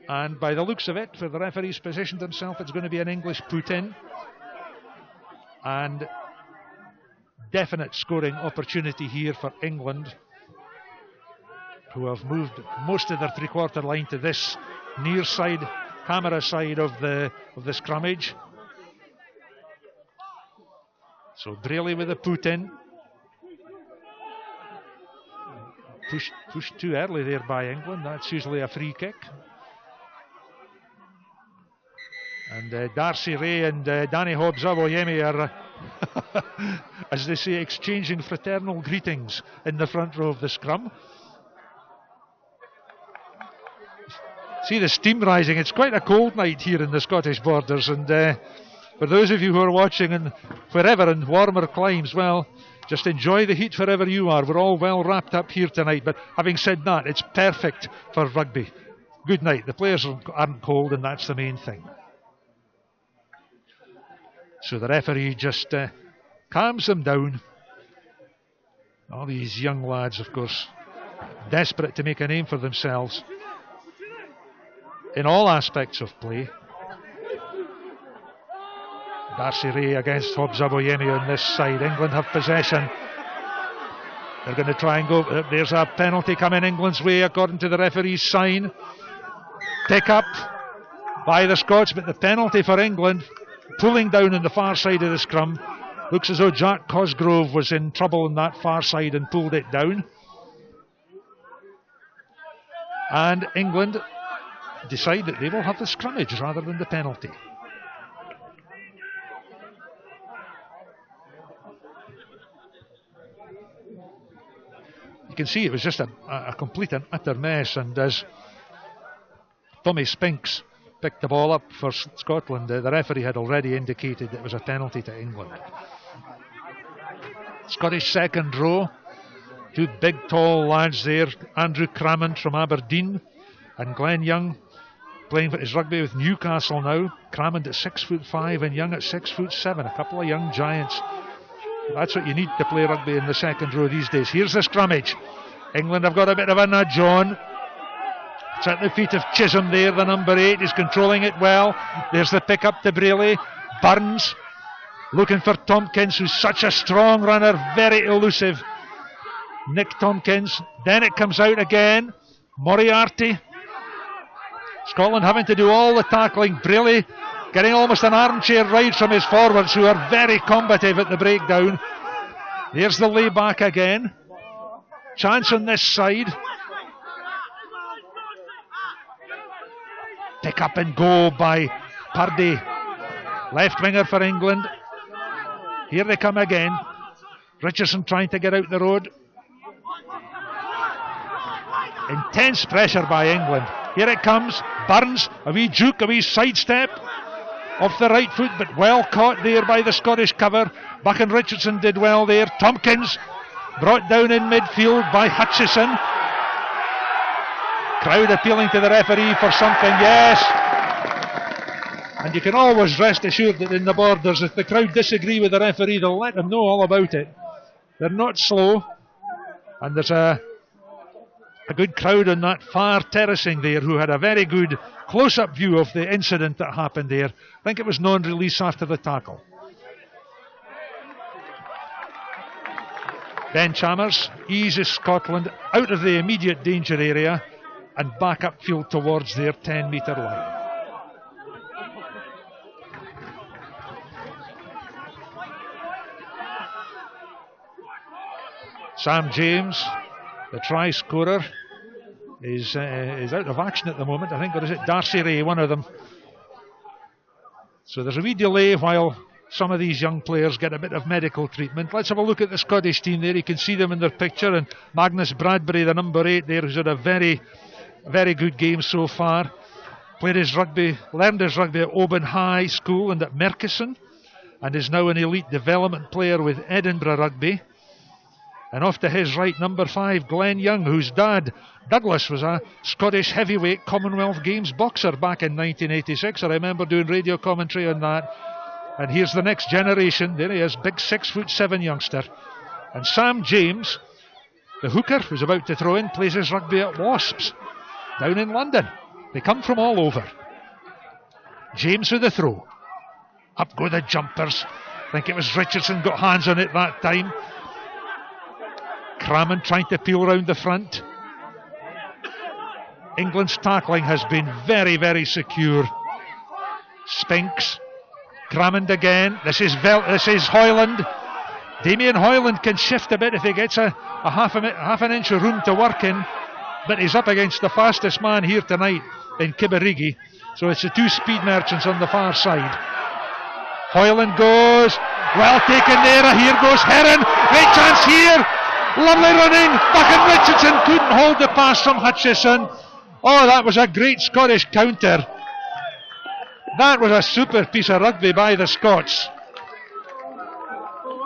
And by the looks of it, for the referee's positioned himself, it's going to be an English put in. And definite scoring opportunity here for England, who have moved most of their three-quarter line to this near side, camera side of the scrummage. So Braley with a put in. Pushed too early there by England. That's usually a free kick. And Darcy Ray and Danny Hobbs Awoyemi are, as they say, exchanging fraternal greetings in the front row of the scrum. See the steam rising. It's quite a cold night here in the Scottish borders, and for those of you who are watching and wherever in warmer climes, well, just enjoy the heat wherever you are. We're all well wrapped up here tonight, but having said that, it's perfect for rugby. Good night. The players aren't cold, and that's the main thing. So the referee just calms them down. All these young lads, of course, desperate to make a name for themselves in all aspects of play. Darcy Ray against Hobbs Awoyemi on this side. England have possession. They're going to try and go. There's a penalty coming England's way according to the referee's sign. Pick up by the Scots, but the penalty for England, pulling down on the far side of the scrum. Looks as though Jack Cosgrove was in trouble on that far side and pulled it down. And England decide that they will have the scrummage rather than the penalty. You can see it was just a complete and utter mess, and as Tommy Spinks picked the ball up for Scotland, the referee had already indicated it was a penalty to England. Scottish second row, two big tall lads there, Andrew Crammond from Aberdeen and Glenn Young playing for his rugby with Newcastle now. Crammond at 6'5" and Young at 6'7", a couple of young giants. That's what you need to play rugby in the second row these days. Here's the scrummage. England have got a bit of a nudge on. It's at the feet of Chisholm there, the number 8. He's controlling it well. There's the pick up to Braley. Burns looking for Tompkins, who's such a strong runner, very elusive. Nick Tompkins. Then it comes out again. Moriarty. Scotland having to do all the tackling. Braley getting almost an armchair ride from his forwards, who are very combative at the breakdown. There's the lay back again. Chance on this side. Pick up and go by Purdy. Left winger for England. Here they come again. Richardson trying to get out the road. Intense pressure by England. Here it comes. Burns, a wee juke, a wee sidestep off the right foot, but well caught there by the Scottish cover. Buck and Richardson did well there. Tompkins brought down in midfield by Hutchison. Crowd appealing to the referee for something, yes. And you can always rest assured that in the Borders, if the crowd disagree with the referee, they'll let them know all about it. They're not slow. And there's a good crowd on that far terracing there who had a very good close-up view of the incident that happened there. I think it was non-release after the tackle. Ben Chalmers eases Scotland out of the immediate danger area and back upfield towards their 10-metre line. Sam James, the try scorer, is out of action at the moment, I think, or is it Darcy Ray, one of them. So there's a wee delay while some of these young players get a bit of medical treatment. Let's have a look at the Scottish team there. You can see them in their picture, and Magnus Bradbury, the number 8 there, who's had a very, very good game so far. Played his rugby, learned his rugby at Oban High School and at Merkison, and is now an elite development player with Edinburgh Rugby. And off to his right, number 5, Glenn Young, whose dad, Douglas, was a Scottish heavyweight Commonwealth Games boxer back in 1986. I remember doing radio commentary on that. And here's the next generation. There he is, big 6'7" youngster. And Sam James, the hooker, who's about to throw in, plays his rugby at Wasps down in London. They come from all over. James with the throw. Up go the jumpers. I think it was Richardson got hands on it that time. Crammond trying to peel round the front. England's tackling has been very, very secure. Spinks. Crammond again. This is Hoyland. Damien Hoyland can shift a bit if he gets a half an inch of room to work in, but he's up against the fastest man here tonight in Kibirigi. So it's the two speed merchants on the far side. Hoyland goes. Well taken there. Here goes Heron. Great chance here. Lovely running. Buck and Richardson couldn't hold the pass from Hutchison. Oh, that was a great Scottish counter. That was a super piece of rugby by the Scots.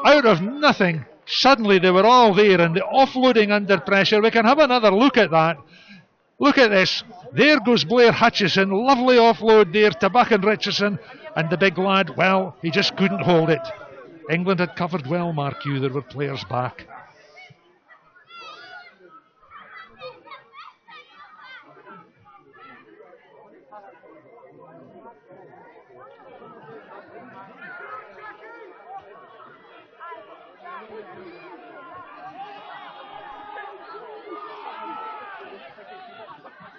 Out of nothing, suddenly they were all there, and the offloading under pressure. We can have another look at that. Look at this. There goes Blair Hutchison. Lovely offload there to Buck and Richardson. And the big lad, well, he just couldn't hold it. England had covered well, mark you. There were players back.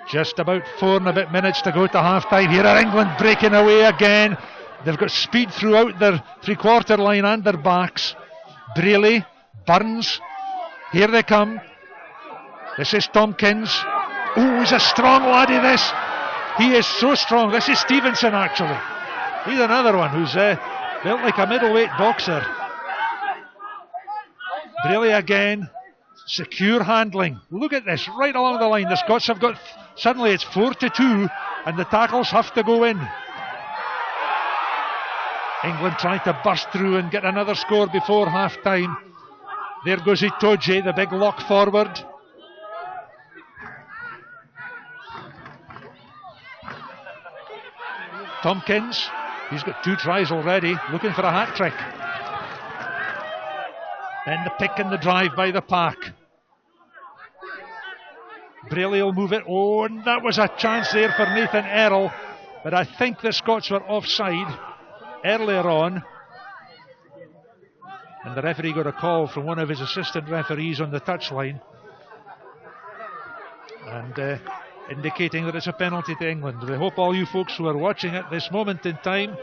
Just about 4 and a bit minutes to go to half time. Here are England breaking away again. They've got speed throughout their 3/4 line and their backs. Braley, Burns, here they come. This is Tompkins. Oh, he's a strong laddie, this. He is so strong. This is Stevenson, actually. He's another one who's built like a middleweight boxer. Braley again. Secure handling. Look at this, right along the line. The Scots have got, suddenly it's 4-2, and the tackles have to go in. England trying to burst through and get another score before half time. There goes Itoje, the big lock forward. Tompkins, he's got 2 tries already, looking for a hat trick. Then the pick and the drive by the Park. Braley will move it. Oh, and that was a chance there for Nathan Earl, but I think the Scots were offside earlier on. And the referee got a call from one of his assistant referees on the touchline, and indicating that it's a penalty to England. We hope all you folks who are watching at this moment in time,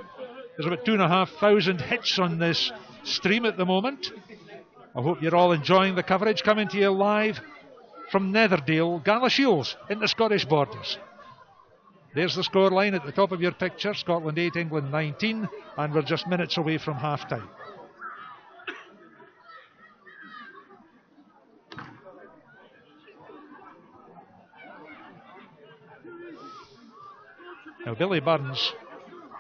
there's about 2,500 hits on this stream at the moment. I hope you're all enjoying the coverage, coming to you live from Netherdale, Galashiels in the Scottish Borders. There's the scoreline at the top of your picture. Scotland 8, England 19, and we're just minutes away from half time. Now Billy Burns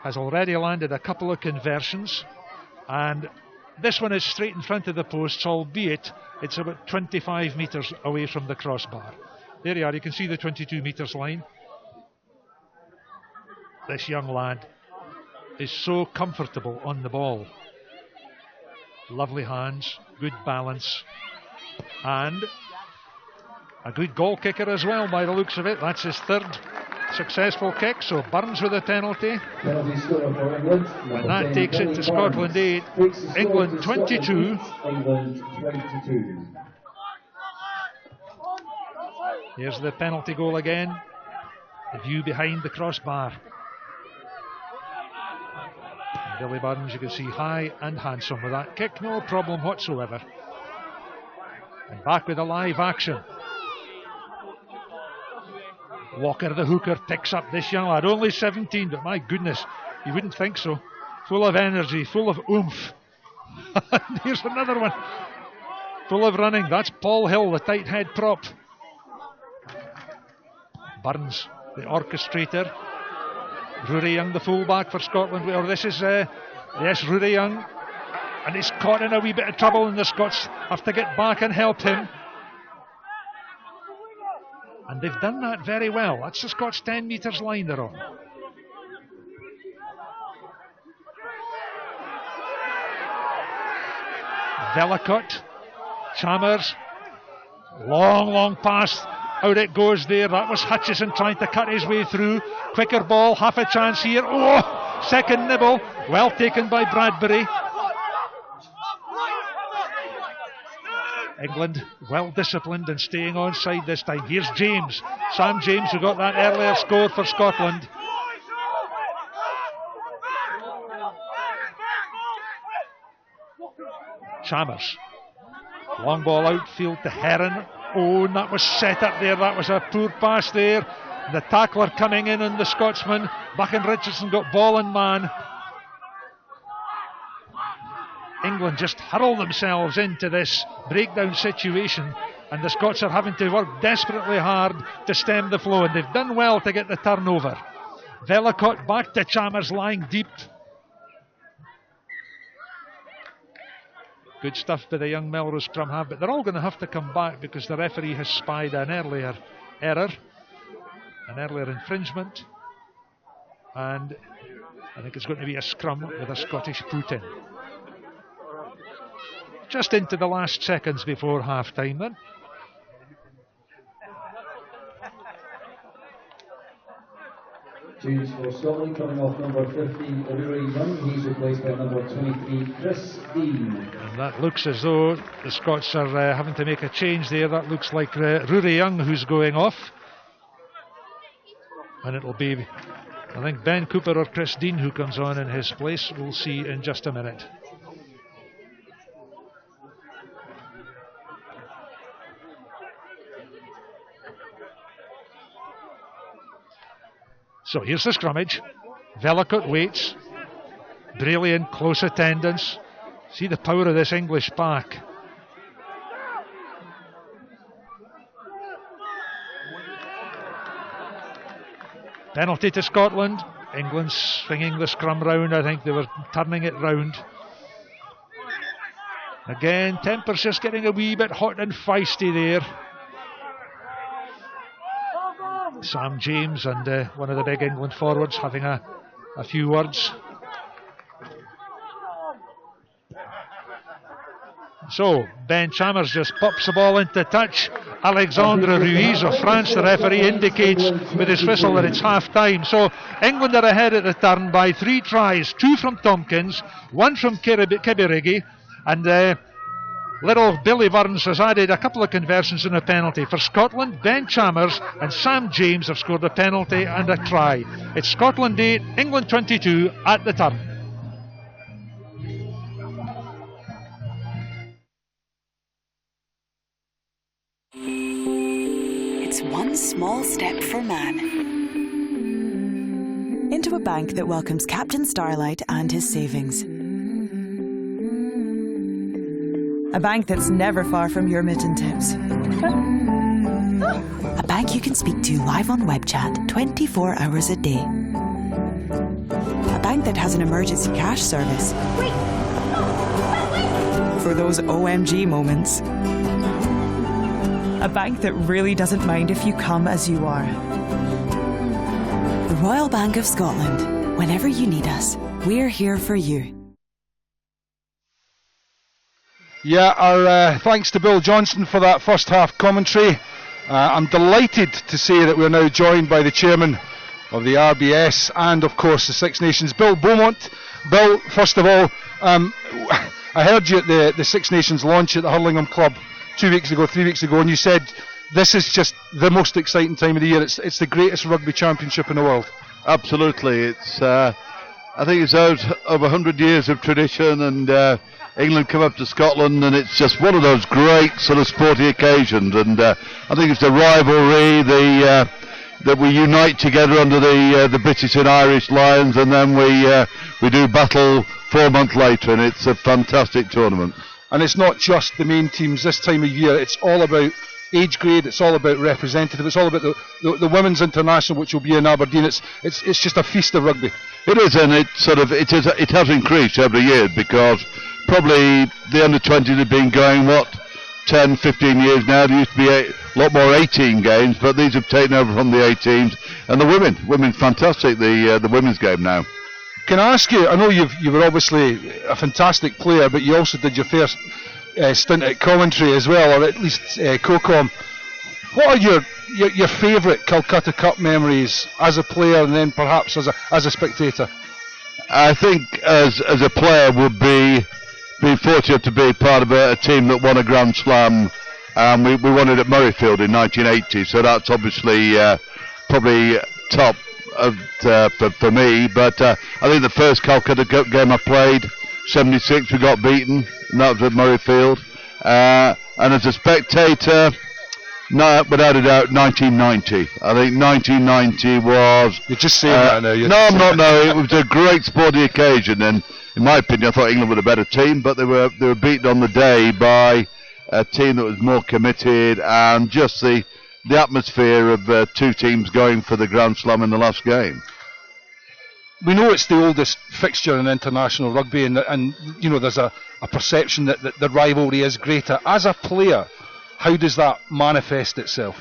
has already landed a couple of conversions, and this one is straight in front of the posts, albeit it's about 25 metres away from the crossbar. There you are, you can see the 22 metres line. This young lad is so comfortable on the ball. Lovely hands, good balance, and a good goal kicker as well by the looks of it. That's his third successful kick, so Burns with a penalty. Penalty score for England. And that takes it to Scotland 8, England 22. England 22. Here's the penalty goal again. The view behind the crossbar. And Billy Burns, you can see, high and handsome with that kick, no problem whatsoever. And back with a live action. Walker the hooker picks up this young lad, only 17, but my goodness, you wouldn't think so. Full of energy, full of oomph. And here's another one, full of running. That's Paul Hill, the tight head prop. Burns, the orchestrator. Rory Young, the fullback for Scotland. Or this is, yes, Rory Young. And he's caught in a wee bit of trouble, and the Scots have to get back and help him. And they've done that very well. That's the Scots 10 metres line they're on. Vellacott, Chalmers, long pass, out it goes there. That was Hutchison trying to cut his way through. Quicker ball, half a chance here. Oh, second nibble, well taken by Bradbury. England well disciplined and staying onside this time. Here's James, Sam James, who got that earlier score for Scotland. Chalmers, long ball outfield to Heron. Oh, and that was set up there. That was a poor pass there. The tackler coming in on the Scotsman. Buck and Richardson got ball and man. England just hurl themselves into this breakdown situation, and the Scots are having to work desperately hard to stem the flow, and they've done well to get the turnover. Vellacott back to Chalmers, lying deep. Good stuff by the young Melrose scrum half, but they're all going to have to come back because the referee has spied an earlier error, an earlier infringement, and I think it's going to be a scrum with a Scottish put in. Just into the last seconds before half time then. Change for Scotland, coming off number 50, Rory Young. He's replaced by number 23, Chris Dean. And that looks as though the Scots are having to make a change there. That looks like Rory Young who's going off. And it'll be, I think, Ben Cooper or Chris Dean who comes on in his place. We'll see in just a minute. So here's the scrummage. Vellacott waits. Brilliant, close attendance. See the power of this English pack. Penalty to Scotland. England swinging the scrum round. I think they were turning it round. Again, temper's just getting a wee bit hot and feisty there. Sam James and one of the big England forwards having a few words. So Ben Chalmers just pops the ball into touch. Alexandre Ruiz of France, the referee, indicates with his whistle that it's half time. So England are ahead at the turn by 3 tries, 2 from Tompkins, 1 from Kibirigi, and little Billy Burns has added a couple of conversions and a penalty. For Scotland, Ben Chalmers and Sam James have scored a penalty and a try. It's Scotland 8, England 22 at the turn. It's one small step for man into a bank that welcomes Captain Starlight and his savings. A bank that's never far from your mitten tips. A bank you can speak to live on web chat 24 hours a day. A bank that has an emergency cash service. For those OMG moments. A bank that really doesn't mind if you come as you are. The Royal Bank of Scotland. Whenever you need us, we're here for you. Yeah, our thanks to Bill Johnston for that first half commentary. I'm delighted to say that we're now joined by the chairman of the RBS and, of course, the Six Nations, Bill Beaumont. Bill, first of all, I heard you at the Six Nations launch at the Hurlingham Club 3 weeks ago, and you said this is just the most exciting time of the year. It's the greatest rugby championship in the world. Absolutely. It's I think it's out over 100 years of tradition, and England come up to Scotland, and it's just one of those great sort of sporty occasions. And I think it's the rivalry, that we unite together under the British and Irish Lions, and then we do battle 4 months later, and it's a fantastic tournament. And it's not just the main teams this time of year. It's all about age grade. It's all about representative. It's all about the women's international, which will be in Aberdeen. It's just a feast of rugby. It is, and it has increased every year, because probably the under-20s have been going 10, 15 years now. There used to be a lot more 18 games, but these have taken over from the 18s. And the women fantastic. The women's game now. Can I ask you, I know you were obviously a fantastic player, but you also did your first stint at commentary as well, or at least co-com. What are your favourite Calcutta Cup memories as a player, and then perhaps as a spectator? I think as a player would be fortunate to be part of a team that won a Grand Slam. We won it at Murrayfield in 1980, so that's obviously probably top for me. But I think the first Calcutta Cup game I played, 76, we got beaten, and that was at Murrayfield. And as a spectator, no, without a doubt, 1990. I think 1990 was... You're just saying that now. No, I'm not. No, it was a great sporting occasion, and in my opinion, I thought England were a better team, but they were beaten on the day by a team that was more committed, and just the atmosphere of two teams going for the Grand Slam in the last game. We know it's the oldest fixture in international rugby, and you know there's a perception that the rivalry is greater. As a player, how does that manifest itself?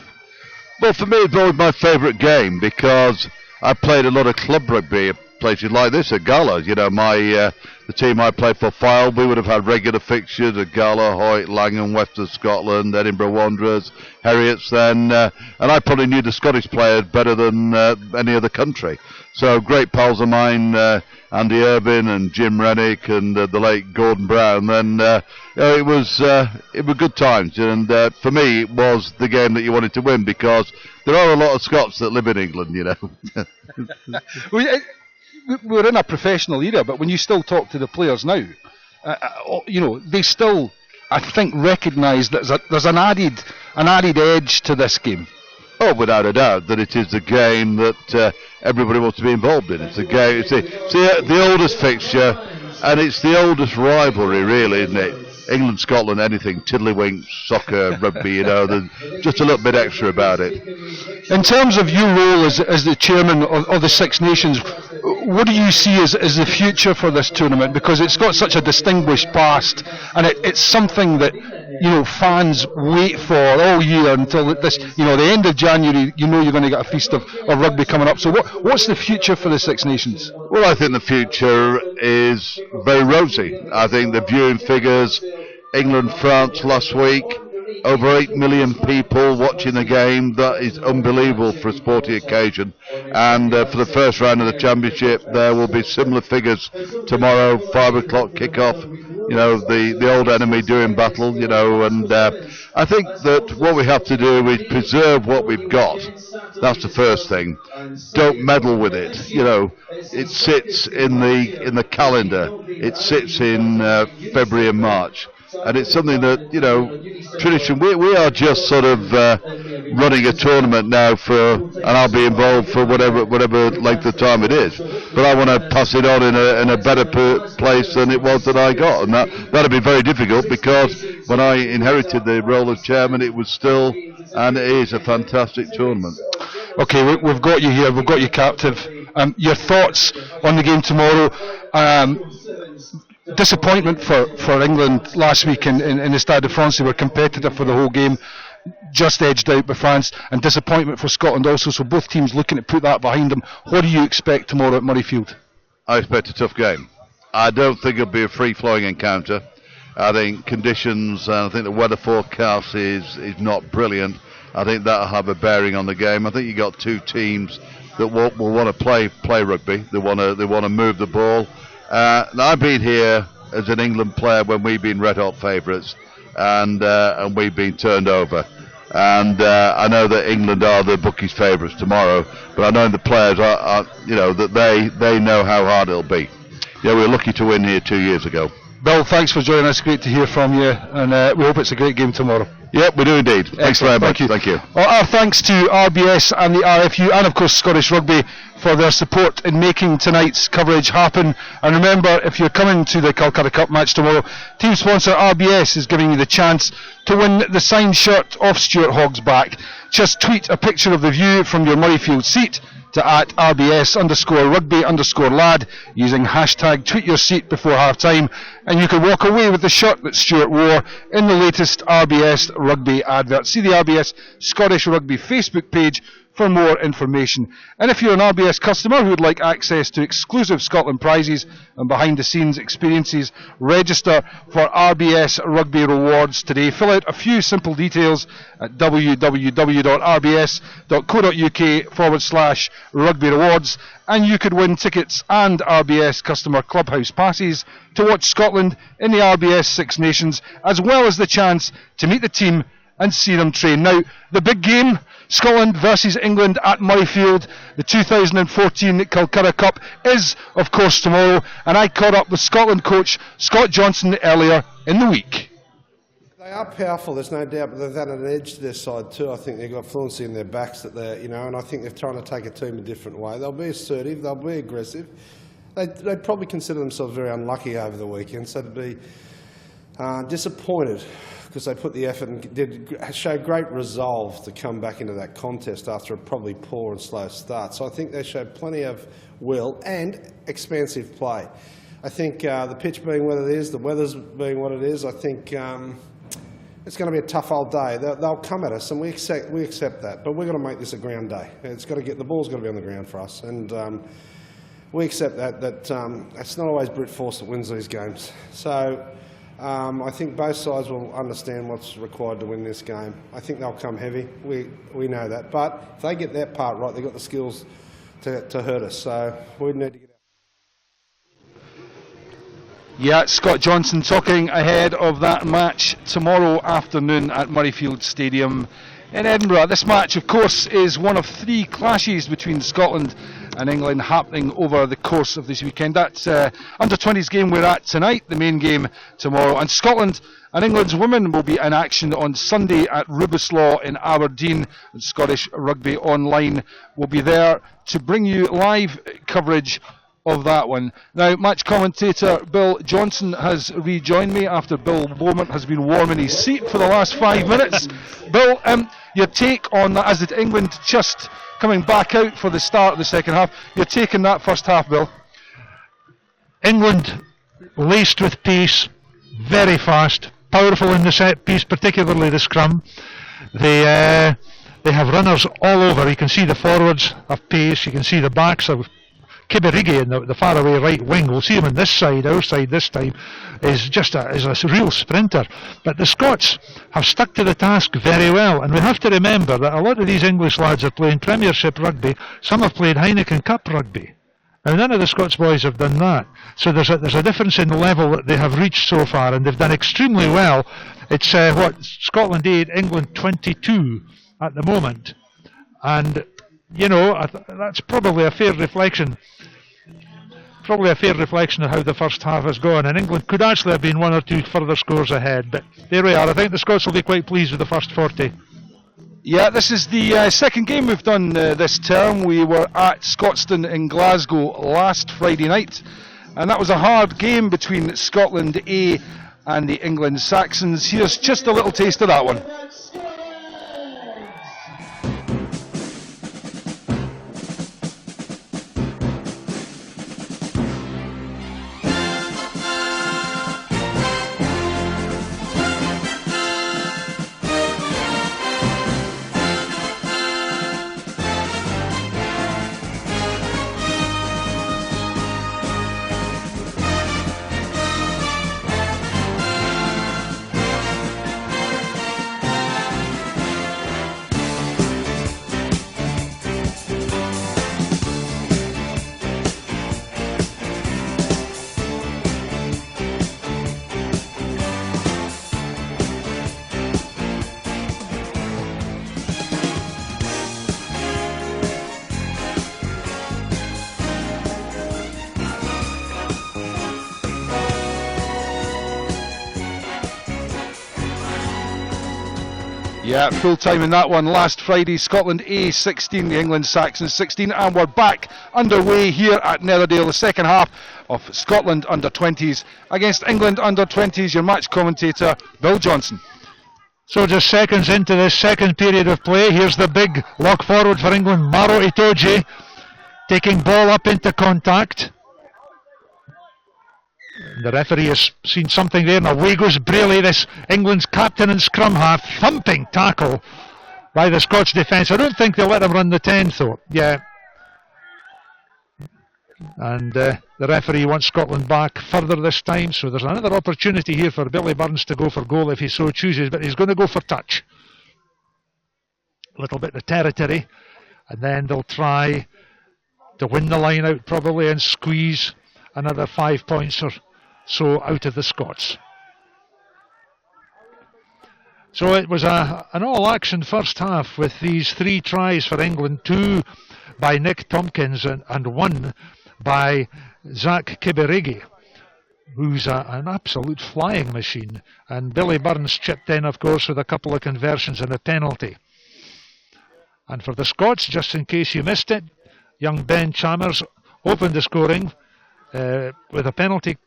Well, for me, it's always my favourite game, because I played a lot of club rugby at places like this, at Gala. You know, the team I played for, Fylde, we would have had regular fixtures at Gala, Hoyt, Langham, West of Scotland, Edinburgh Wanderers, Heriots then, and I probably knew the Scottish players better than any other country. So great pals of mine, Andy Irvine and Jim Rennick and the late Gordon Brown. Then it was good times, and for me it was the game that you wanted to win, because there are a lot of Scots that live in England, you know. We're in a professional era, but when you still talk to the players now, you know, they still, I think, recognise that there's an added edge to this game. Oh, without a doubt, that it is the game that everybody wants to be involved in. It's the game. It's the oldest fixture, and it's the oldest rivalry, really, isn't it? England, Scotland, anything, tiddlywinks, soccer, rugby, you know, there's just a little bit extra about it. In terms of your role as the chairman of the Six Nations, what do you see as the future for this tournament? Because it's got such a distinguished past, and it's something that, you know, fans wait for all year until this, you know, the end of January. You know, you're going to get a feast of rugby coming up. So what's the future for the Six Nations? Well, I think the future is very rosy. I think the viewing figures England-France last week. Over 8 million people watching the game. That is unbelievable for a sporting occasion. And for the first round of the championship, there will be similar figures tomorrow. 5 o'clock kick-off. You know, the old enemy doing battle. You know, and I think that what we have to do is preserve what we've got. That's the first thing. Don't meddle with it. You know, it sits in the calendar. It sits in February and March. And it's something that, you know, tradition, we are just sort of running a tournament now and I'll be involved for whatever length of time it is. But I want to pass it on in a better place than it was that I got. And that'll be very difficult, because when I inherited the role of chairman, it was still, and it is, a fantastic tournament. Okay, we've got you here, we've got you captive. Your thoughts on the game tomorrow? Disappointment for England last week in the Stade de France. They were competitive for the whole game, just edged out by France, and disappointment for Scotland also, so both teams looking to put that behind them. What do you expect tomorrow at Murrayfield? I expect a tough game. I don't think it'll be a free-flowing encounter. I think conditions, and I think the weather forecast is not brilliant. I think that'll have a bearing on the game. I think you got two teams that will want to play rugby. They want to move the ball. I've been here as an England player when we've been red-hot favourites, and we've been turned over. And I know that England are the bookies' favourites tomorrow, but I know the players are you know, that they know how hard it'll be. Yeah, we were lucky to win here 2 years ago. Bill, thanks for joining us. Great to hear from you, and we hope it's a great game tomorrow. Yep, we do indeed. Thanks very much. Thank you. Well, our thanks to RBS and the RFU, and of course Scottish Rugby, for their support in making tonight's coverage happen. And remember, if you're coming to the Calcutta Cup match tomorrow, team sponsor RBS is giving you the chance to win the signed shirt off Stuart Hogg's back. Just tweet a picture of the view from your Murrayfield seat to @RBS_rugby_lad using hashtag tweet your seat before half time, and you can walk away with the shirt that Stuart wore in the latest RBS Rugby advert. See the RBS Scottish Rugby Facebook page for more information. And if you're an RBS customer who would like access to exclusive Scotland prizes and behind the scenes experiences, register for RBS Rugby Rewards today. Fill out a few simple details at www.rbs.co.uk/rugby rewards, and you could win tickets and RBS customer clubhouse passes to watch Scotland in the RBS Six Nations, as well as the chance to meet the team and see them train. Now, the big game, Scotland versus England at Murrayfield, the 2014 Calcutta Cup, is, of course, tomorrow, and I caught up with Scotland coach Scott Johnson earlier in the week. They are powerful, there's no doubt, but they've had an edge to their side too. I think they've got fluency in their backs that they're, you know, and I think they're trying to take a team a different way. They'll be assertive, they'll be aggressive. They probably consider themselves very unlucky over the weekend, so to be disappointed, because they put the effort and did show great resolve to come back into that contest after a probably poor and slow start. So I think they showed plenty of will and expansive play. I think the pitch being what it is, the weather's being what it is, I think it's going to be a tough old day. They'll come at us, and we accept that. But we're going to make this a ground day. The ball's got to be on the ground for us, and we accept that it's not always brute force that wins these games. So I think both sides will understand what's required to win this game. I think they'll come heavy. We know that. But if they get that part right, they've got the skills to hurt us. So we need to get out. Yeah, Scott Johnson talking ahead of that match tomorrow afternoon at Murrayfield Stadium in Edinburgh. This match, of course, is one of three clashes between Scotland and England happening over the course of this weekend. That's under-20s game we're at tonight, the main game tomorrow. And Scotland and England's women will be in action on Sunday at Rubislaw in Aberdeen. And Scottish Rugby Online will be there to bring you live coverage of that one. Now, match commentator Bill Johnson has rejoined me after Bill Beaumont has been warming his seat for the last 5 minutes. Bill, your take on that, as did England just coming back out for the start of the second half, your take in that first half, Bill? England laced with pace, very fast, powerful in the set piece, particularly the scrum. They have runners all over. You can see the forwards have pace, you can see the backs have Kibirigi in the faraway right wing. We'll see him on this side. Our side this time is just is a real sprinter. But the Scots have stuck to the task very well, and we have to remember that a lot of these English lads are playing Premiership rugby. Some have played Heineken Cup rugby. Now, none of the Scots boys have done that. So there's a difference in the level that they have reached so far, and they've done extremely well. It's Scotland 8, England 22 at the moment. And, you know, that's probably a fair reflection. Probably a fair reflection of how the first half has gone. And England could actually have been 1 or 2 further scores ahead. But there we are. I think the Scots will be quite pleased with the first 40. Yeah, this is the second game we've done this term. We were at Scotstoun in Glasgow last Friday night, and that was a hard game between Scotland A and the England Saxons. Here's just a little taste of that one. Yeah, full time in that one last Friday. Scotland A 16, the England Saxons 16, and we're back underway here at Netherdale, the second half of Scotland under-20s against England under-20s. Your match commentator, Bill Johnson. So just seconds into this second period of play, here's the big lock forward for England, Maro Itoje, taking ball up into contact. The referee has seen something there, and away goes Braley, this England's captain and scrum half. Thumping tackle by the Scots defence. I don't think they'll let him run the 10th though. Yeah. And the referee wants Scotland back further this time, so there's another opportunity here for Billy Burns to go for goal if he so chooses, but he's going to go for touch. A little bit of territory, and then they'll try to win the line out probably and squeeze another 5 points or so out of the Scots. So it was an all-action first half with these 3 tries for England, 2 by Nick Tompkins and 1 by Zach Kibirigi, who's an absolute flying machine. And Billy Burns chipped in, of course, with a couple of conversions and a penalty. And for the Scots, just in case you missed it, young Ben Chalmers opened the scoring with a penalty,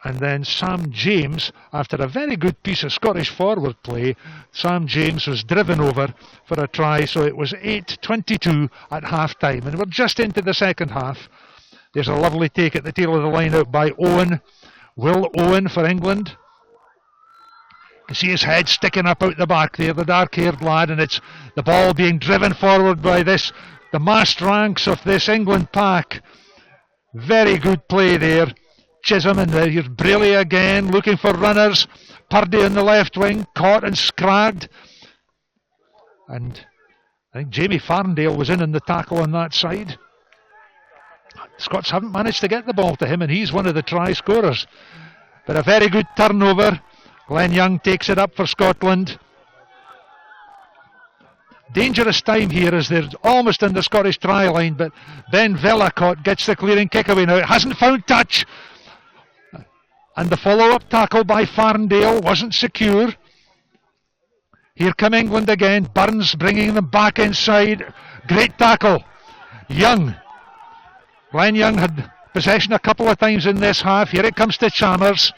and then Sam James, after a very good piece of Scottish forward play, Sam James was driven over for a try, so it was 8-22 at half time, and we're just into the second half. There's a lovely take at the tail of the line out by Owen, Will Owen for England. You can see his head sticking up out the back there, the dark-haired lad, and it's the ball being driven forward by the massed ranks of this England pack. Very good play there. Chisholm, and here's Braley again, looking for runners. Purdy on the left wing, caught and scragged. And I think Jamie Farndale was in the tackle on that side. The Scots haven't managed to get the ball to him, and he's one of the try scorers. But a very good turnover. Glenn Young takes it up for Scotland. Dangerous time here as they're almost in the Scottish try line, but Ben Vellacott gets the clearing kick away now. It hasn't found touch. And the follow-up tackle by Farndale wasn't secure. Here come England again. Burns bringing them back inside. Great tackle. Young. Glenn Young had possession a couple of times in this half. Here it comes to Chalmers.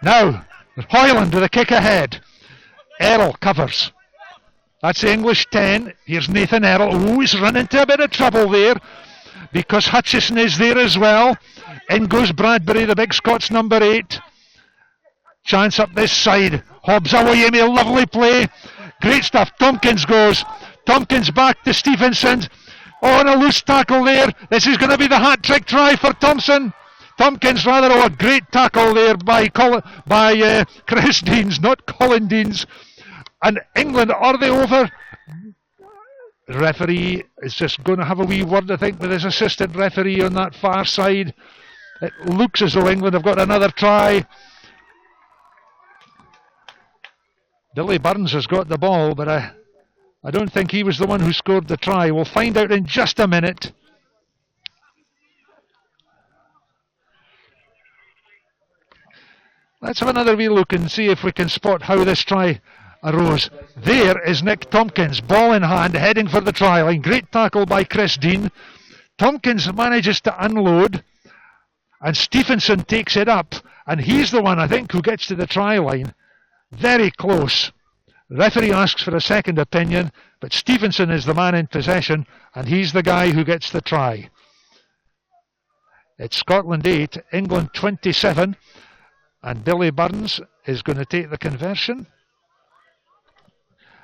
Now, Hoyland with a kick ahead. Errol covers. That's the English 10. Here's Nathan Errol. Oh, he's run into a bit of trouble there because Hutchison is there as well. In goes Bradbury, the big Scots number 8. Chance up this side. Hobbs away, Amy, lovely play. Great stuff. Tompkins goes. Tompkins back to Stevenson. Oh, and a loose tackle there. This is going to be the hat-trick try for Tompkins rather. Oh, a great tackle there by Chris Deans, not Colin Deans. And England, are they over? The referee is just going to have a wee word, I think, with his assistant referee on that far side. It looks as though England have got another try. Billy Burns has got the ball, but I don't think he was the one who scored the try. We'll find out in just a minute. Let's have another wee look and see if we can spot how this try arose. There is Nick Tompkins, ball in hand, heading for the try line. Great tackle by Chris Dean. Tompkins manages to unload, and Stephenson takes it up, and he's the one, I think, who gets to the try line. Very close. The referee asks for a second opinion, but Stephenson is the man in possession, and he's the guy who gets the try. It's Scotland 8, England 27, and Billy Burns is going to take the conversion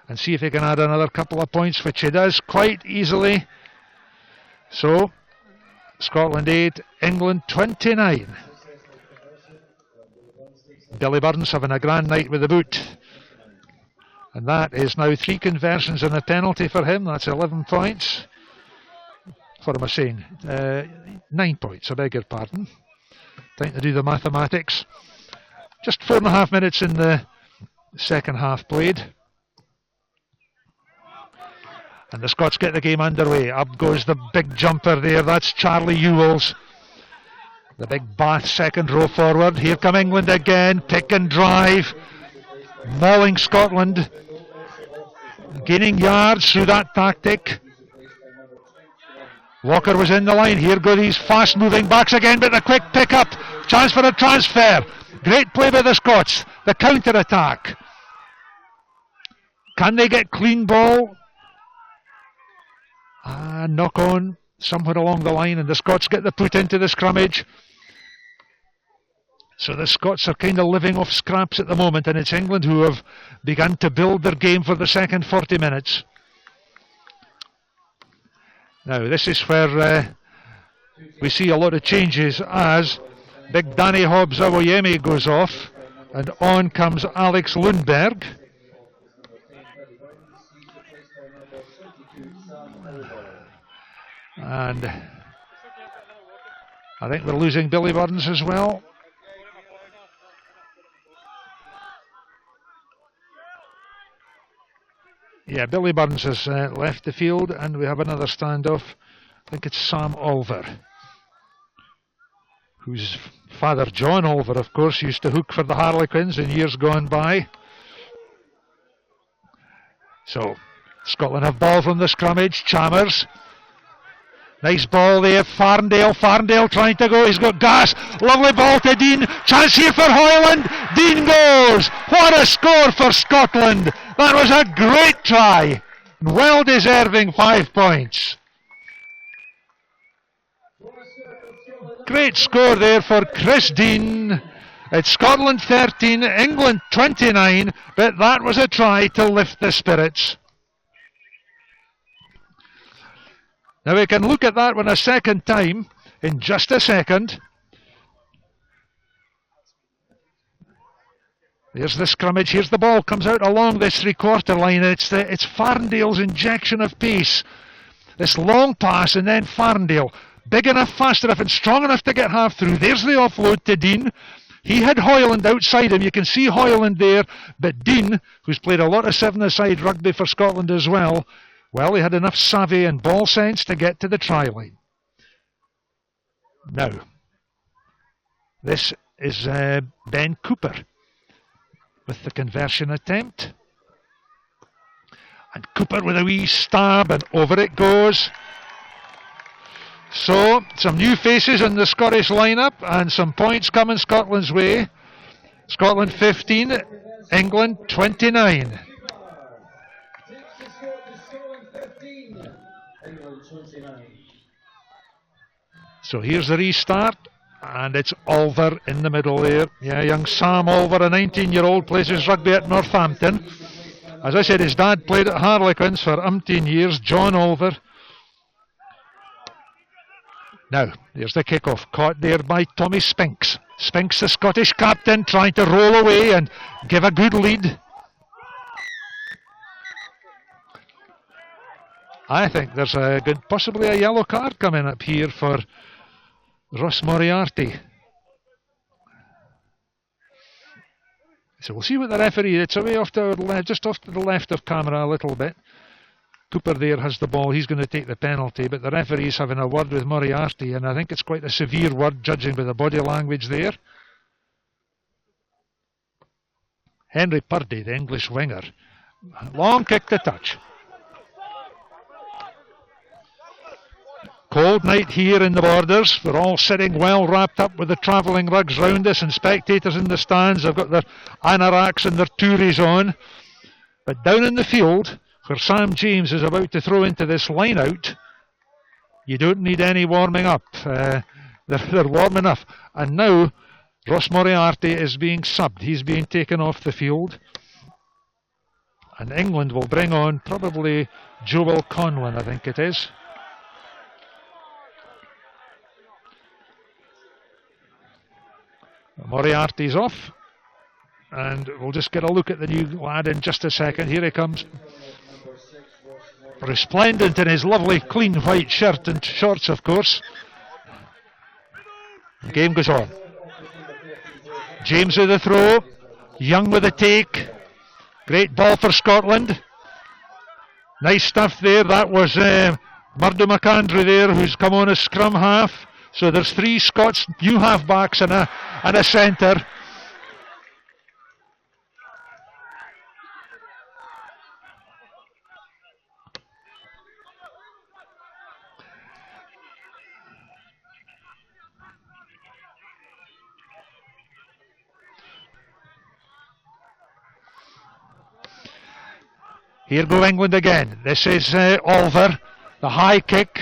and see if he can add another couple of points, which he does quite easily. So, Scotland 8, England 29. Billy Burns having a grand night with the boot. And that is now 3 conversions and a penalty for him. That's 11 points. What am I saying? 9 points, I beg your pardon. Trying to do the mathematics. Just 4.5 minutes in the second half played. And the Scots get the game underway. Up goes the big jumper there. That's Charlie Ewells. The big Bath second row forward. Here come England again. Pick and drive. Mauling Scotland. Gaining yards through that tactic. Walker was in the line. Here go these fast moving backs again, but a quick pick up. Chance for a transfer. Great play by the Scots. The counter attack. Can they get clean ball? Knock on somewhere along the line, and the Scots get the put into the scrummage. So the Scots are kind of living off scraps at the moment, and it's England who have begun to build their game for the second 40 minutes. Now this is where we see a lot of changes as big Danny Hobbs Awoyemi goes off, and on comes Alex Lundberg. And I think we're losing Billy Burns as well. Yeah, Billy Burns has left the field, and we have another standoff. I think it's Sam Olver, whose father, John Olver, of course, used to hook for the Harlequins in years gone by. So, Scotland have ball from the scrummage. Chalmers. Nice ball there. Farndale trying to go. He's got gas. Lovely ball to Dean. Chance here for Hoyland. Dean goes. What a score for Scotland. That was a great try. Well deserving 5 points. Great score there for Chris Dean. It's Scotland 13, England 29, but that was a try to lift the spirits. Now we can look at that one a second time in just a second. There's the scrummage. Here's the ball. Comes out along this three-quarter line. It's Farndale's injection of pace. This long pass, and then Farndale. Big enough, fast enough, and strong enough to get half through. There's the offload to Dean. He had Hoyland outside him. You can see Hoyland there. But Dean, who's played a lot of seven-a-side rugby for Scotland as well, he had enough savvy and ball sense to get to the try line. Now, this is Ben Cooper with the conversion attempt. And Cooper with a wee stab, and over it goes. So, some new faces in the Scottish lineup, and some points coming Scotland's way. Scotland 15, England 29. So here's the restart, and it's Olver in the middle there. Yeah, young Sam Olver, a 19-year-old, plays his rugby at Northampton. As I said, his dad played at Harlequins for umpteen years, John Olver. Now, there's the kick-off, caught there by Tommy Spinks. Spinks, the Scottish captain, trying to roll away and give a good lead. I think there's possibly a yellow card coming up here for Ross Moriarty. So we'll see what the referee, it's away off to just off to the left of camera a little bit. Cooper there has the ball, he's going to take the penalty, but the referee's having a word with Moriarty, and I think it's quite a severe word, judging by the body language there. Henry Purdy, the English winger. Long kick to touch. Cold night here in the Borders. We're all sitting well wrapped up with the travelling rugs round us and spectators in the stands. They've got their anoraks and their touries on. But down in the field, where Sam James is about to throw into this line out, you don't need any warming up. They're warm enough. And now Ross Moriarty is being subbed. He's being taken off the field. And England will bring on probably Joel Conlon, I think it is. Moriarty's off, and we'll just get a look at the new lad in just a second. Here he comes, resplendent in his lovely clean white shirt and shorts, of course. The game goes on. James with the throw, Young with the take. Great ball for Scotland. Nice stuff there. That was Murdo McAndrew there, who's come on as scrum half. So there's 3 Scots, new half-backs and a centre. Here go England again. This is Olver, the high kick.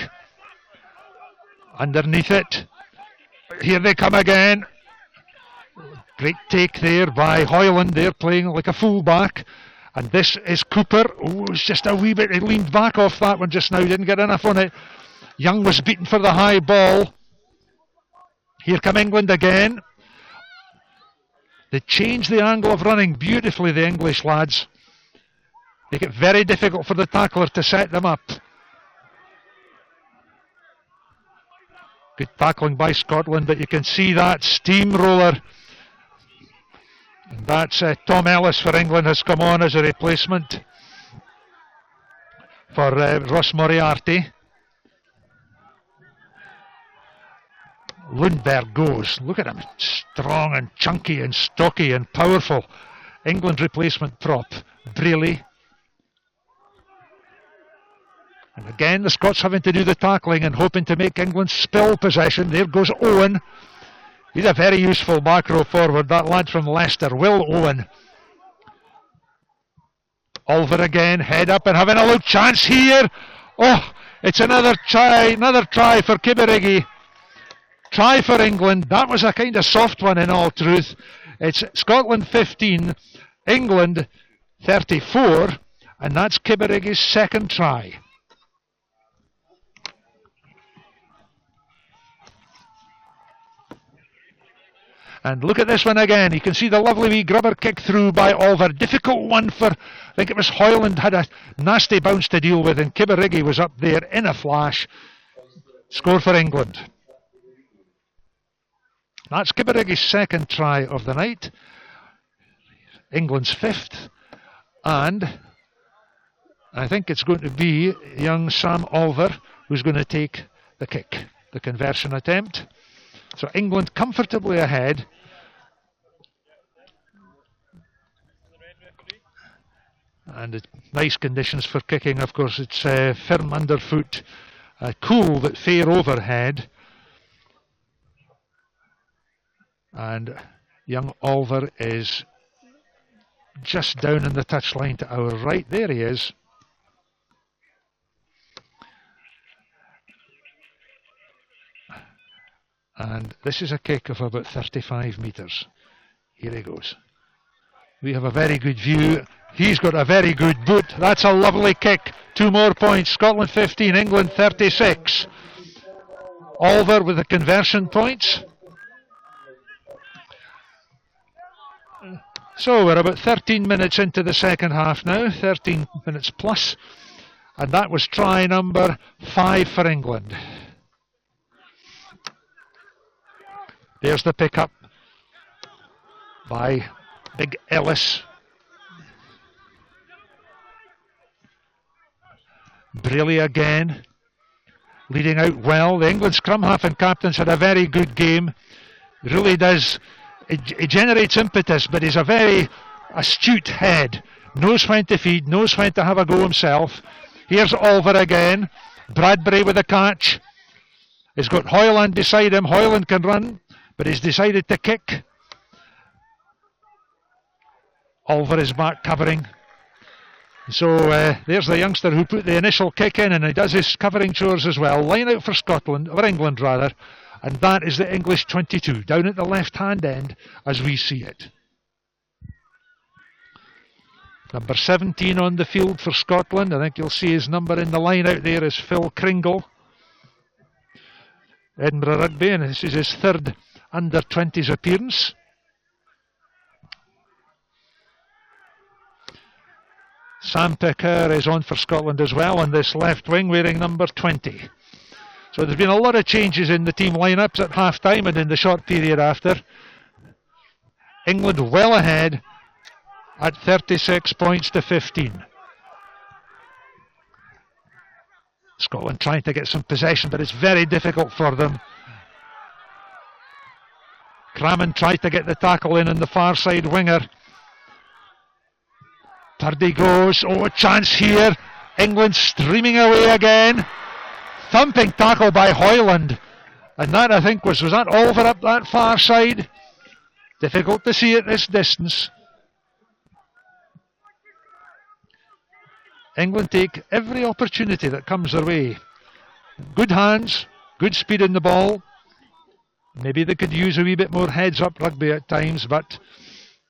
Underneath it. Here they come again. Great take there by Hoyland. They're playing like a full-back. And this is Cooper. Oh, it's just a wee bit. He leaned back off that one just now. Didn't get enough on it. Young was beaten for the high ball. Here come England again. They change the angle of running beautifully, the English lads. Make it very difficult for the tackler to set them up. Good tackling by Scotland, but you can see that steamroller. And that's Tom Ellis for England has come on as a replacement for Ross Moriarty. Lundberg goes. Look at him, strong and chunky and stocky and powerful. England replacement prop, Braley. And again, the Scots having to do the tackling and hoping to make England spill possession. There goes Owen. He's a very useful back row forward, that lad from Leicester, Will Owen. Olver again, head up and having a look chance here. Oh, it's another try for Kibberiggy. Try for England. That was a kind of soft one in all truth. It's Scotland 15, England 34, and that's Kibberiggy's second try. And look at this one again. You can see the lovely wee grubber kick through by Olver. Difficult one for, I think it was Hoyland had a nasty bounce to deal with, and Kibberiggy was up there in a flash. Score for England. That's Kibberiggy's second try of the night. England's 5th. And I think it's going to be young Sam Olver who's going to take the kick, the conversion attempt. So England comfortably ahead. And it's nice conditions for kicking, of course. It's firm underfoot, cool but fair overhead. And young Olver is just down in the touchline to our right. There he is. And this is a kick of about 35 metres. Here he goes. We have a very good view. He's got a very good boot. That's a lovely kick. 2 more points. Scotland 15, England 36. Oliver with the conversion points. So we're about 13 minutes into the second half now, 13 minutes plus, and that was try number 5 for England. There's the pickup by Big Ellis. Braley again, leading out well. The England scrum half and captain's had a very good game. Really does. He generates impetus, but he's a very astute head. Knows when to feed, knows when to have a go himself. Here's Oliver again. Bradbury with a catch. He's got Hoyland beside him. Hoyland can run, but he's decided to kick. Oliver is back covering. So there's the youngster who put the initial kick in, and he does his covering chores as well. Line out for Scotland, or England rather. And that is the English 22, down at the left-hand end as we see it. Number 17 on the field for Scotland. I think you'll see his number in the line out there is Phil Kringle. Edinburgh Rugby, and this is his third under-20s appearance. Sam Picker is on for Scotland as well on this left wing, wearing number 20. So there's been a lot of changes in the team lineups at half-time and in the short period after. England well ahead at 36 points to 15. Scotland trying to get some possession, but it's very difficult for them. Crammond tried to get the tackle in on the far side winger. Purdy goes, oh, a chance here. England streaming away again. Thumping tackle by Hoyland. And that, I think, was that Oliver up that far side? Difficult to see at this distance. England take every opportunity that comes their way. Good hands, good speed in the ball. Maybe they could use a wee bit more heads-up rugby at times, but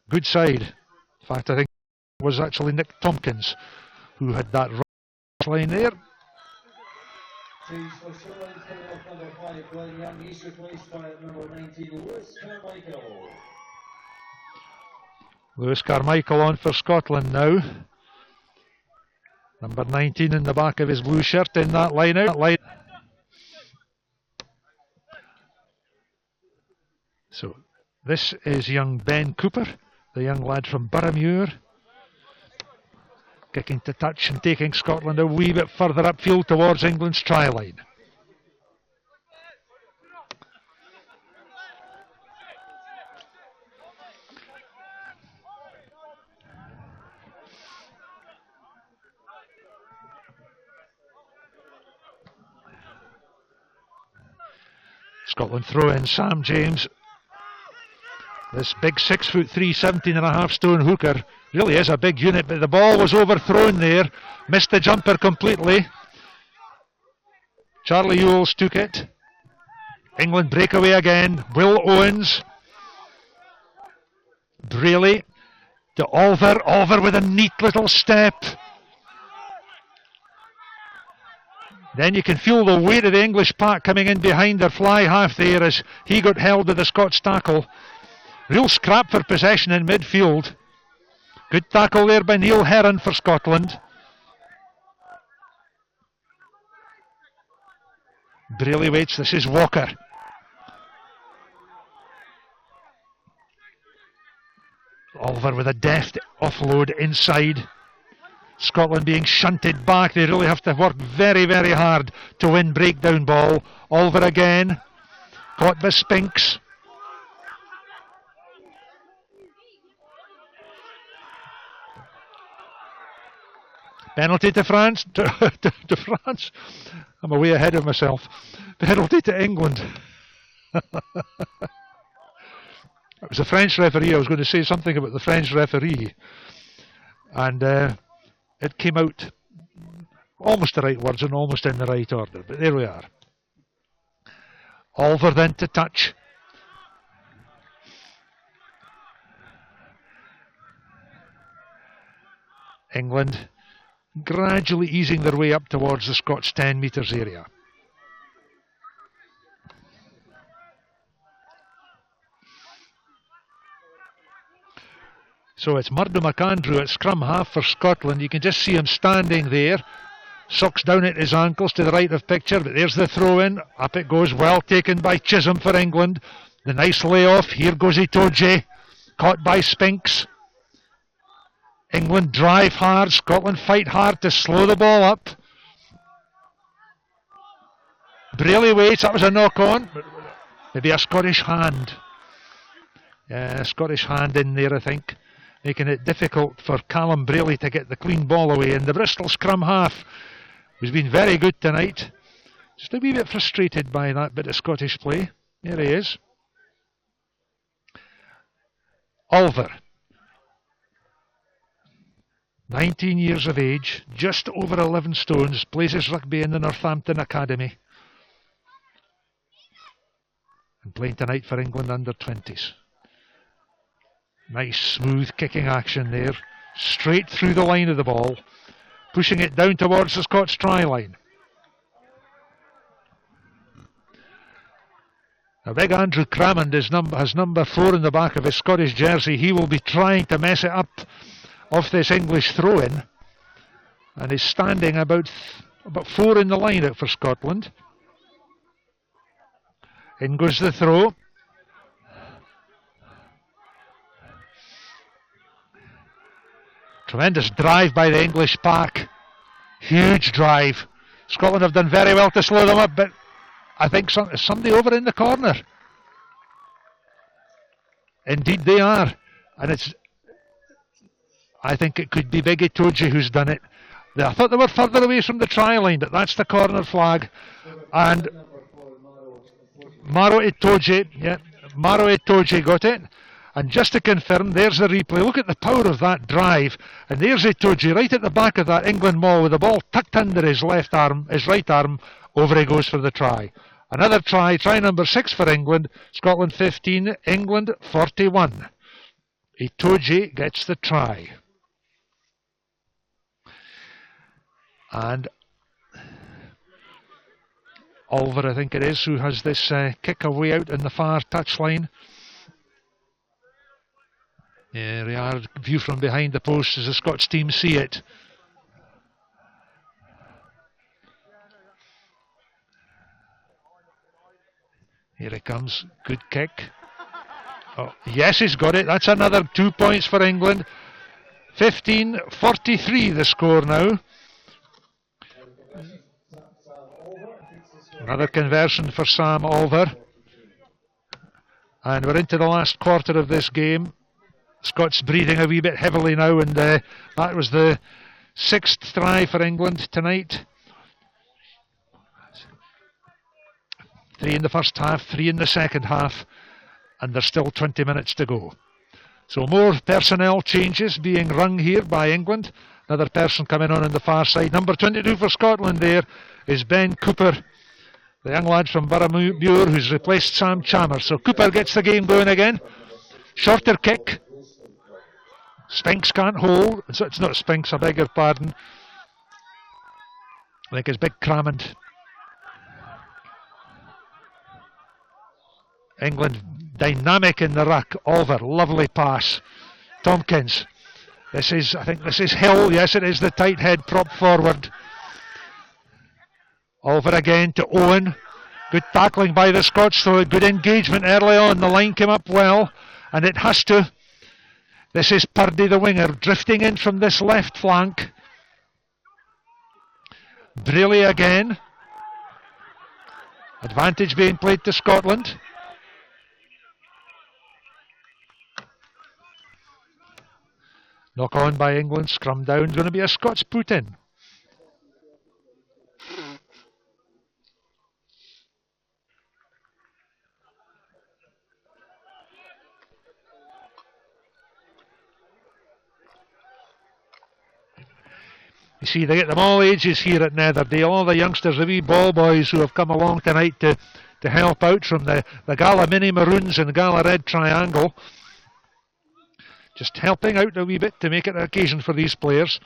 good side. In fact, I think it was actually Nick Tompkins who had that line there. Change for Scotland, coming off number 5, Glenn Young. He's replaced by number 19, Lewis Carmichael. Lewis Carmichael on for Scotland now. Number 19 in the back of his blue shirt in that line out. So this is young Ben Cooper, the young lad from Boroughmuir. Kicking to touch and taking Scotland a wee bit further upfield towards England's try line. Scotland throw in Sam James. This big 6'3", 17.5 stone hooker really is a big unit, but the ball was overthrown there. Missed the jumper completely. Charlie Ewells took it. England breakaway again. Will Owens. Braley to Oliver. Oliver with a neat little step. Then you can feel the weight of the English pack coming in behind their fly half there as he got held to the Scots tackle. Real scrap for possession in midfield. Good tackle there by Neil Heron for Scotland. Braley waits, this is Walker. Oliver with a deft offload inside. Scotland being shunted back. They really have to work very, very hard to win breakdown ball. Oliver again. Caught by Spinks. Penalty to France. To France. I'm way ahead of myself. Penalty to England. It was a French referee. I was going to say something about the French referee. And it came out almost the right words and almost in the right order. But there we are. Oliver then to touch. England gradually easing their way up towards the Scots 10 metres area. So it's Murdo McAndrew at scrum half for Scotland. You can just see him standing there. Socks down at his ankles to the right of picture, but there's the throw in. Up it goes, well taken by Chisholm for England. The nice layoff. Here goes Itoje. Caught by Spinks. England drive hard. Scotland fight hard to slow the ball up. Braley waits. That was a knock on. Maybe a Scottish hand. Yeah, Scottish hand in there, I think. Making it difficult for Callum Braley to get the clean ball away. And the Bristol scrum half, who's been very good tonight, just a wee bit frustrated by that bit of Scottish play. There he is. Ulver, 19 years of age, just over 11 stones, plays his rugby in the Northampton Academy. And playing tonight for England under-20s. Nice smooth kicking action there. Straight through the line of the ball. Pushing it down towards the Scots try line. Now big Andrew Crammond has number 4 in the back of his Scottish jersey. He will be trying to mess it up off this English throw-in. And is standing about 4 in the line out for Scotland. In goes the throw. Tremendous drive by the English pack. Huge drive. Scotland have done very well to slow them up, but I think somebody over in the corner. Indeed they are. And I think it could be Big Itoje who's done it. I thought they were further away from the try line, but that's the corner flag. And Maro Itoje got it. And just to confirm, there's the replay. Look at the power of that drive. And there's Itoje right at the back of that England maul with the ball tucked under his right arm. Over he goes for the try. Another try number 6 for England. Scotland 15, England 41. Itoje gets the try. And Ulver, I think it is, who has this kick away out in the far touchline. There we are, view from behind the post as the Scots team see it. Here it comes, good kick. Oh, yes, he's got it. That's another 2 points for England. 15-43 the score now. Another conversion for Sam Ulver. And we're into the last quarter of this game. Scots breathing a wee bit heavily now, and that was the 6th try for England tonight. 3 in the first half, 3 in the second half, and there's still 20 minutes to go. So more personnel changes being rung here by England. Another person coming on the far side. Number 22 for Scotland there is Ben Cooper, the young lad from Boroughmuir who's replaced Sam Chalmers. So Cooper gets the game going again. Shorter kick. Spinks can't hold. It's not Spinks, I beg your pardon. I think it's Big Crammond. England dynamic in the ruck. Ulver, lovely pass. Tompkins. I think this is Hill. Yes, it is the tight head prop forward. Ulver again to Owen. Good tackling by the Scots, so good engagement early on. The line came up well, and it has to. This is Purdy, the winger, drifting in from this left flank. Braley again. Advantage being played to Scotland. Knock on by England, scrum down. Going to be a Scots put in. You see, they get them all ages here at Netherdale. All the youngsters, the wee ball boys who have come along tonight to help out from the Gala Mini Maroons and Gala Red Triangle. Just helping out a wee bit to make it an occasion for these players.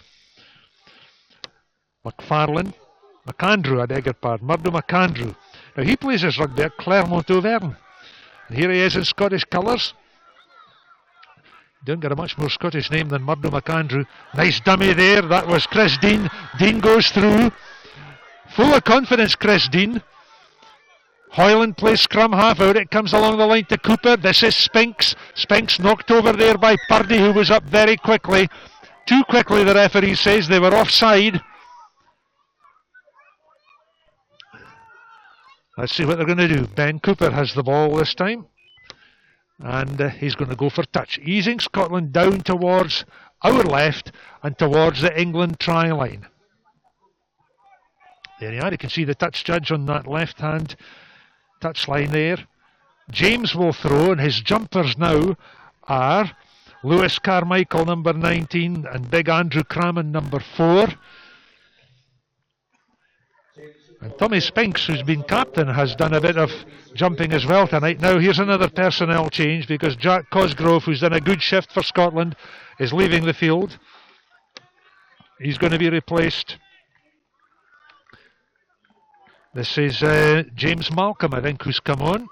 McAndrew, I beg your pardon, Murdo McAndrew. Now he plays his rugby at Clermont Auvergne. And here he is in Scottish colours. Don't get a much more Scottish name than Murdo McAndrew. Nice dummy there. That was Chris Dean. Dean goes through. Full of confidence, Chris Dean. Hoyland plays scrum half out. It comes along the line to Cooper. This is Spinks. Spinks knocked over there by Purdy, who was up very quickly. Too quickly, the referee says. They were offside. Let's see what they're going to do. Ben Cooper has the ball this time. And he's going to go for touch. Easing Scotland down towards our left and towards the England try line. There you are. You can see the touch judge on that left-hand touch line there. James will throw, and his jumpers now are Lewis Carmichael, number 19, and Big Andrew Crammond, number 4. And Tommy Spinks, who's been captain, has done a bit of jumping as well tonight. Now here's another personnel change because Jack Cosgrove, who's done a good shift for Scotland, is leaving the field. He's going to be replaced. This is James Malcolm, I think, who's come on.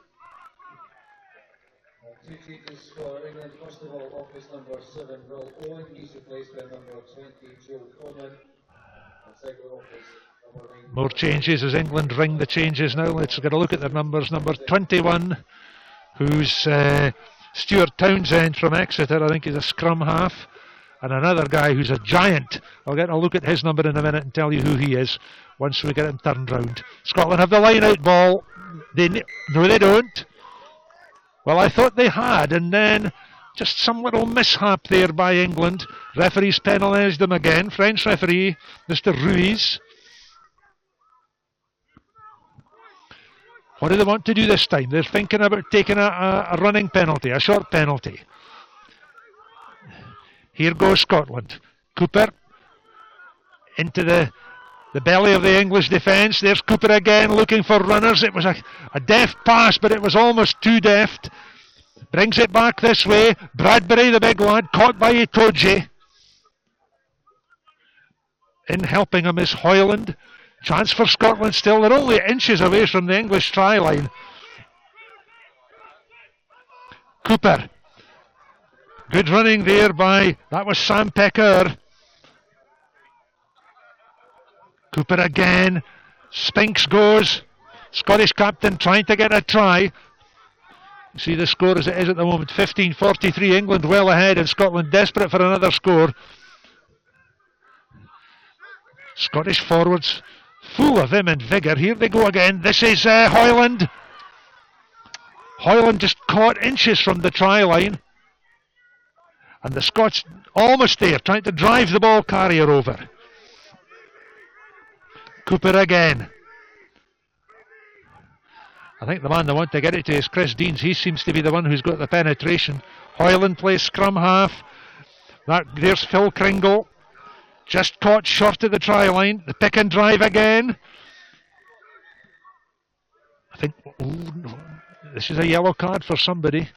Two changes for England. First of all, office number 7, Will Owen. He's replaced by number 20, Joe Coleman. And second office, number 9. More changes as England ring the changes now. Let's get a look at their numbers. Number 21, who's Stuart Townsend from Exeter. I think he's a scrum half. And another guy who's a giant. I'll get a look at his number in a minute and tell you who he is once we get him turned round. Scotland have the line-out ball. No, they don't. Well, I thought they had, and then just some little mishap there by England. Referee's penalised them again. French referee, Mr. Ruiz. What do they want to do this time? They're thinking about taking a running penalty, a short penalty. Here goes Scotland. Cooper into the belly of the English defence. There's Cooper again looking for runners. It was a deft pass, but it was almost too deft. Brings it back this way. Bradbury, the big lad, caught by Itoje. In helping him is Hoyland. Chance for Scotland still. They're only inches away from the English try line. Cooper. Good running there by, that was Sam Pecker. Cooper again. Spinks goes. Scottish captain trying to get a try. See the score as it is at the moment. 15-43. England well ahead and Scotland desperate for another score. Scottish forwards full of vim and vigour. Here they go again. This is Hoyland. Hoyland just caught inches from the try line. And the Scots almost there, trying to drive the ball carrier over. Cooper again. I think the man they want to get it to is Chris Deans. He seems to be the one who's got the penetration. Hoyland plays scrum half. There's Phil Kringle. Just caught short of the try line. The pick and drive again. I think this is a yellow card for somebody.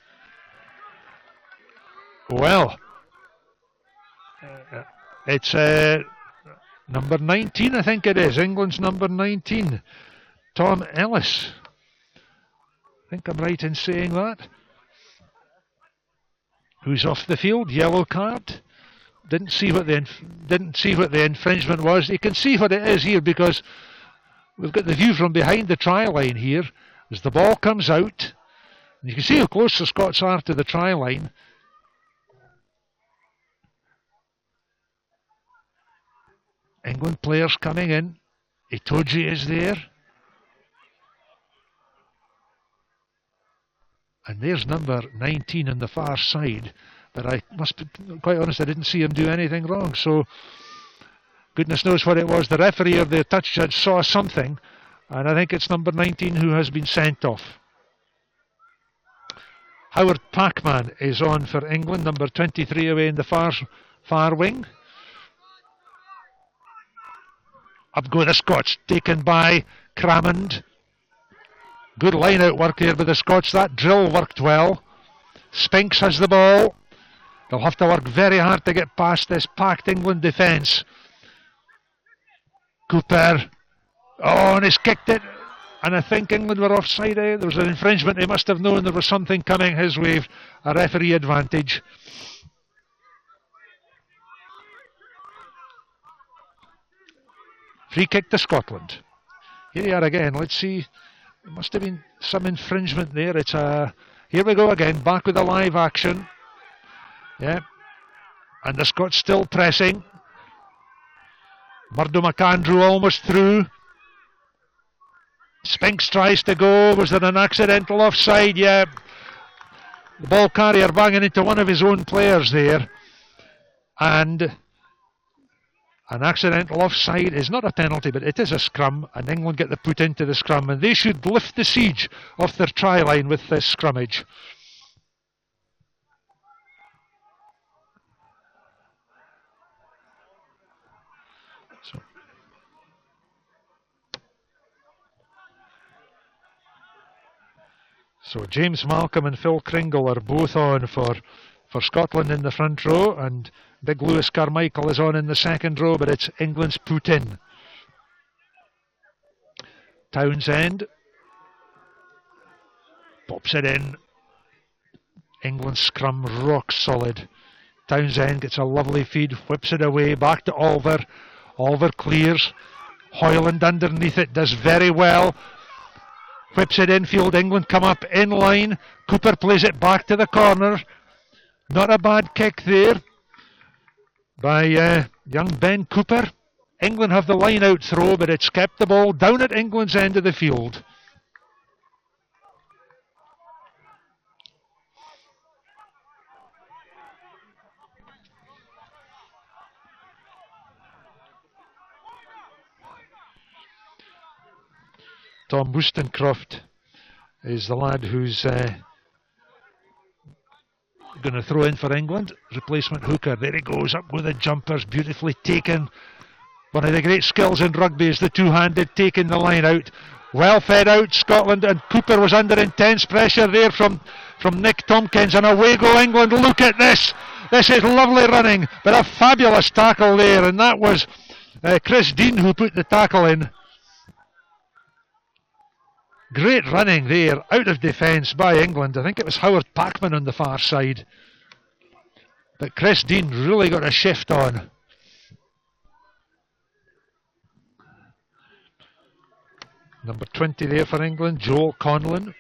Well, it's number 19, I think it is. England's number 19, Tom Ellis. I think I'm right in saying that. Who's off the field? Yellow card. Didn't see what the infringement was. You can see what it is here because we've got the view from behind the try line here as the ball comes out. And you can see how close the Scots are to the try line. England players coming in. Itoje is there. And there's number 19 on the far side. But I must be quite honest, I didn't see him do anything wrong. So, goodness knows what it was. The referee or the touch judge saw something. And I think it's number 19 who has been sent off. Howard Packman is on for England. Number 23 away in the far wing. Up go the Scots, taken by Crammond. Good line-out work there by the Scots. That drill worked well. Spinks has the ball. They'll have to work very hard to get past this packed England defence. Cooper. Oh, and he's kicked it. And I think England were offside. There was an infringement. He must have known there was something coming his way. A referee advantage. Free kick to Scotland. Here they are again. Let's see. There must have been some infringement there. It's here we go again. Back with the live action. Yeah. And the Scots still pressing. Murdo McAndrew almost through. Spinks tries to go. Was there an accidental offside? Yeah. The ball carrier banging into one of his own players there. And an accidental offside is not a penalty, but it is a scrum, and England get the put into the scrum, and they should lift the siege off their try line with this scrummage. So James Malcolm and Phil Kringle are both on for Scotland in the front row, and Big Lewis Carmichael is on in the second row, but it's England's put in. Townsend pops it in. England's scrum rock solid. Townsend gets a lovely feed, whips it away, back to Olver. Olver clears. Hoyland underneath it, does very well. Whips it infield. England come up in line. Cooper plays it back to the corner. Not a bad kick there by young Ben Cooper. England have the line out throw, but it's kept the ball down at England's end of the field. Tom Wostencroft is the lad who's going to throw in for England. Replacement hooker. There he goes, up with the jumpers, beautifully taken. One of the great skills in rugby is the two-handed, taking the line out. Well fed out, Scotland, and Cooper was under intense pressure there from Nick Tompkins, and away go England. Look at this. This is lovely running, but a fabulous tackle there, and that was Chris Dean who put the tackle in. Great running there, out of defence by England. I think it was Howard Packman on the far side. But Chris Dean really got a shift on. Number 20 there for England, Joel Conlon.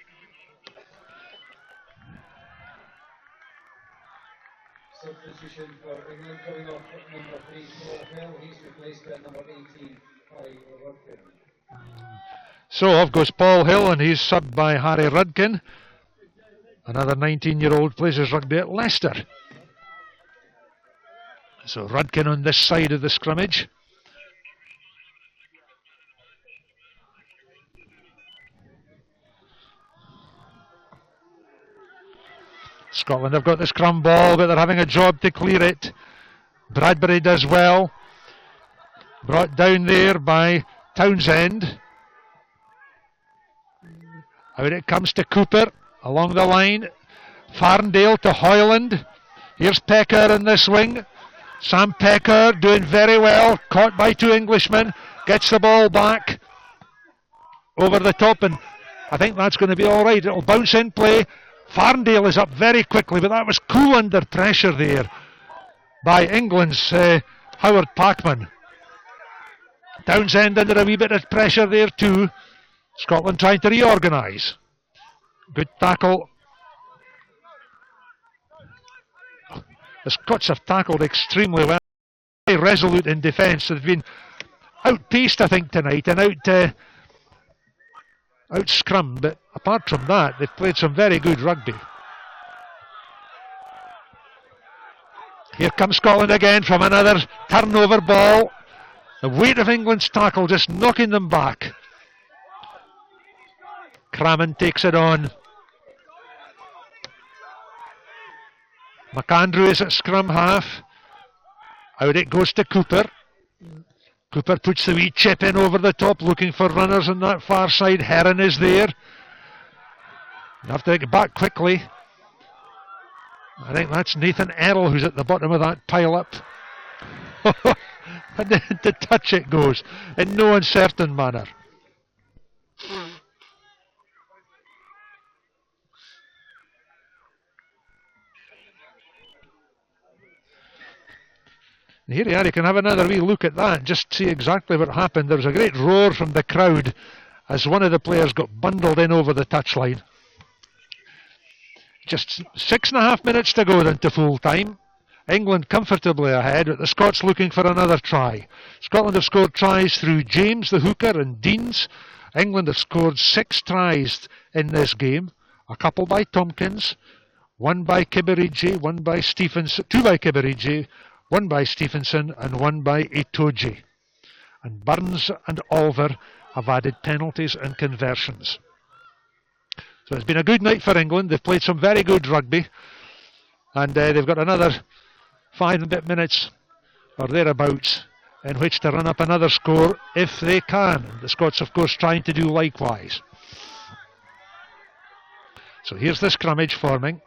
Substitution for England coming off number 3, Paul Hill. He's replaced by number 18, Harry Rudkin. So off goes Paul Hill, and he's subbed by Harry Rudkin. Another 19-year-old plays his rugby at Leicester. So Rudkin on this side of the scrummage. Scotland have got the scrum ball, but they're having a job to clear it. Bradbury does well. Brought down there by Townsend. Out it comes to Cooper along the line. Farndale to Hoyland. Here's Pecker in the swing. Sam Pecker doing very well. Caught by two Englishmen. Gets the ball back over the top, and I think that's going to be all right. It'll bounce in play. Farndale is up very quickly, but that was cool under pressure there by England's Howard Packman. Townsend under a wee bit of pressure there too. Scotland trying to reorganise. Good tackle. The Scots have tackled extremely well. Very resolute in defence. They've been outpaced, I think, tonight, and out scrummed, but apart from that, they've played some very good rugby. Here comes Scotland again from another turnover ball. The weight of England's tackle just knocking them back. Crammond takes it on. McAndrew is at scrum half. Out it goes to Cooper. Cooper puts the wee chip in over the top, looking for runners on that far side. Heron is there. You have to get back quickly. I think that's Nathan Errol who's at the bottom of that pile up. And then to touch it goes in no uncertain manner. And here you are, you can have another wee look at that, just see exactly what happened. There was a great roar from the crowd as one of the players got bundled in over the touchline. Just 6.5 minutes to go then to full time. England comfortably ahead, but the Scots looking for another try. Scotland have scored tries through James, the hooker, and Deans. England have scored 6 tries in this game. A couple by Tompkins, one by Kiberigi, one by Stephenson, 2 by Kiberigi, one by Stephenson, and one by Itoje. And Burns and Olver have added penalties and conversions. So it's been a good night for England. They've played some very good rugby, and they've got another 5 and a bit minutes or thereabouts in which to run up another score if they can. The Scots, of course, trying to do likewise. So here's the scrummage forming.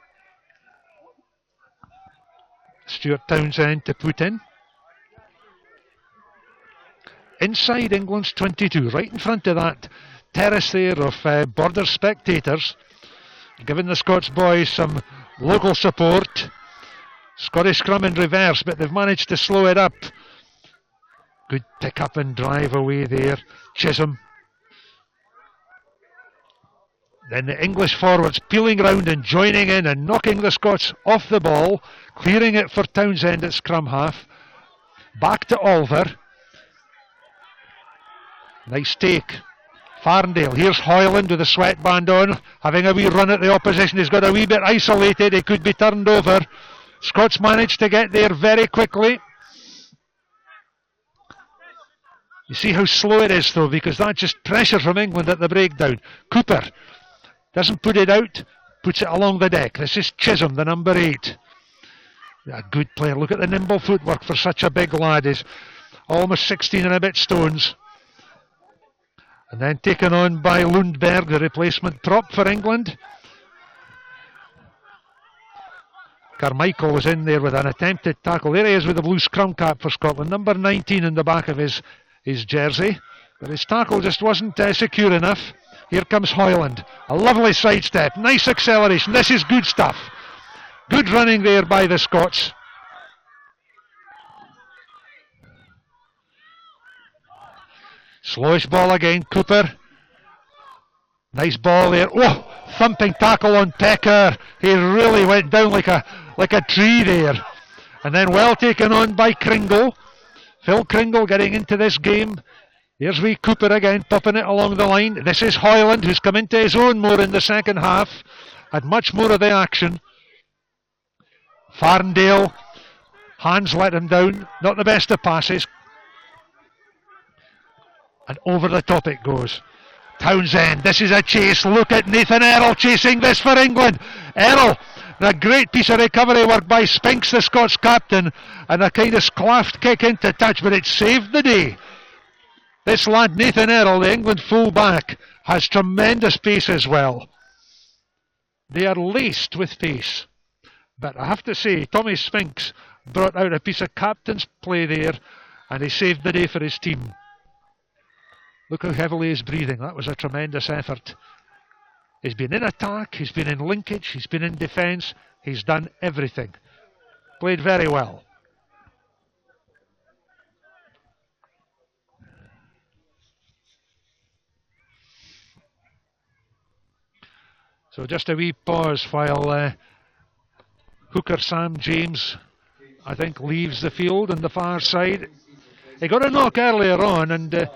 Stuart Townsend to put in. Inside England's 22, right in front of that terrace there of border spectators, giving the Scots boys some local support. Scottish scrum in reverse, but they've managed to slow it up. Good pick up and drive away there. Chisholm. Then the English forwards peeling round and joining in and knocking the Scots off the ball, clearing it for Townsend at scrum half. Back to Olver. Nice take. Farndale, here's Hoyland with a sweatband on, having a wee run at the opposition. He's got a wee bit isolated, he could be turned over. Scots managed to get there very quickly. You see how slow it is though, because that's just pressure from England at the breakdown. Cooper doesn't put it out, puts it along the deck. This is Chisholm, the number 8. A good player. Look at the nimble footwork for such a big lad. He's almost 16 and a bit stones. And then taken on by Lundberg, the replacement prop for England. Carmichael was in there with an attempted tackle. There he is with the blue scrum cap for Scotland. Number 19 in the back of his jersey. But his tackle just wasn't secure enough. Here comes Hoyland. A lovely sidestep. Nice acceleration. This is good stuff. Good running there by the Scots. Slowish ball again. Cooper. Nice ball there. Oh, thumping tackle on Pecker. He really went down like a tree there. And then well taken on by Kringle. Phil Kringle getting into this game. Here's wee Cooper again, popping it along the line. This is Hoyland, who's come into his own more in the second half. Had much more of the action. Farndale. Hands let him down. Not the best of passes. And over the top it goes. Townsend, this is a chase. Look at Nathan Errol chasing this for England. Errol, a great piece of recovery work by Spinks, the Scots captain, and a kind of sclaffed kick into touch, but it saved the day. This lad, Nathan Errol, the England full-back, has tremendous pace as well. They are laced with pace. But I have to say, Tommy Spinks brought out a piece of captain's play there, and he saved the day for his team. Look how heavily he's breathing. That was a tremendous effort. He's been in attack, he's been in linkage, he's been in defence. He's done everything. Played very well. So just a wee pause while hooker Sam James, I think, leaves the field on the far side. He got a knock earlier on, and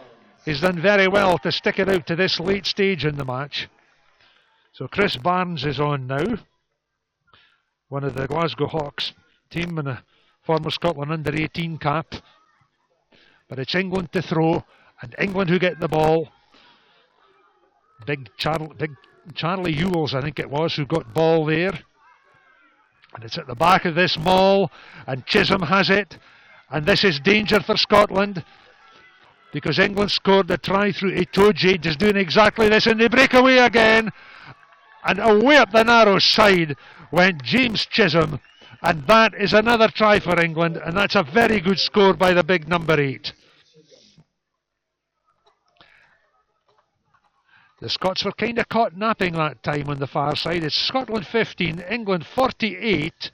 he's done very well to stick it out to this late stage in the match. So Chris Barnes is on now, one of the Glasgow Hawks team and a former Scotland under-18 cap. But it's England to throw, and England who get the ball. Big Charlie Ewells, I think it was, who got ball there. And it's at the back of this maul, and Chisholm has it. And this is danger for Scotland, because England scored the try through Itoje, just doing exactly this, and they break away again. And away up the narrow side went James Chisholm, and that is another try for England, and that's a very good score by the big number 8. The Scots were kind of caught napping that time on the far side. It's Scotland 15, England 48.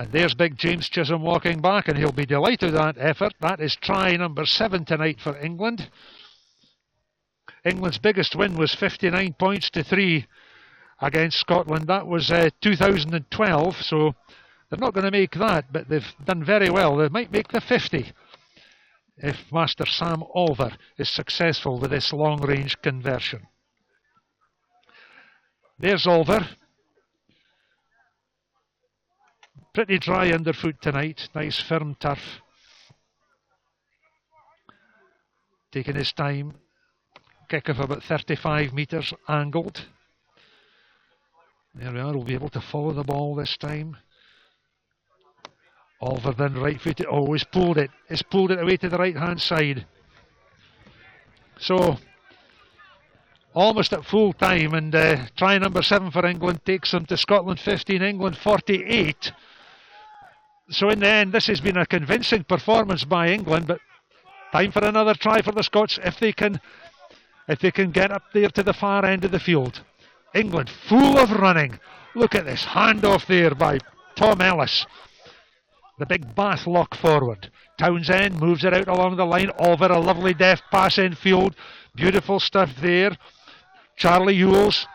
And there's big James Chisholm walking back, and he'll be delighted with that effort. That is try number 7 tonight for England. England's biggest win was 59 points to 3 against Scotland. That was 2012, so they're not going to make that, but they've done very well. They might make the 50 if Master Sam Olver is successful with this long-range conversion. There's Olver. Pretty dry underfoot tonight. Nice firm turf. Taking his time. Kick of about 35 metres, angled. There we are, we'll be able to follow the ball this time. Olver then right footed. Oh, he's pulled it. He's pulled it away to the right hand side. So, almost at full time, and try number 7 for England takes them to Scotland 15, England 48. So in the end, this has been a convincing performance by England, but time for another try for the Scots if they can get up there to the far end of the field. England full of running. Look at this handoff there by Tom Ellis. The big Bath lock forward. Townsend moves it out along the line. Over a lovely deft pass in field. Beautiful stuff there. Charlie Ewells.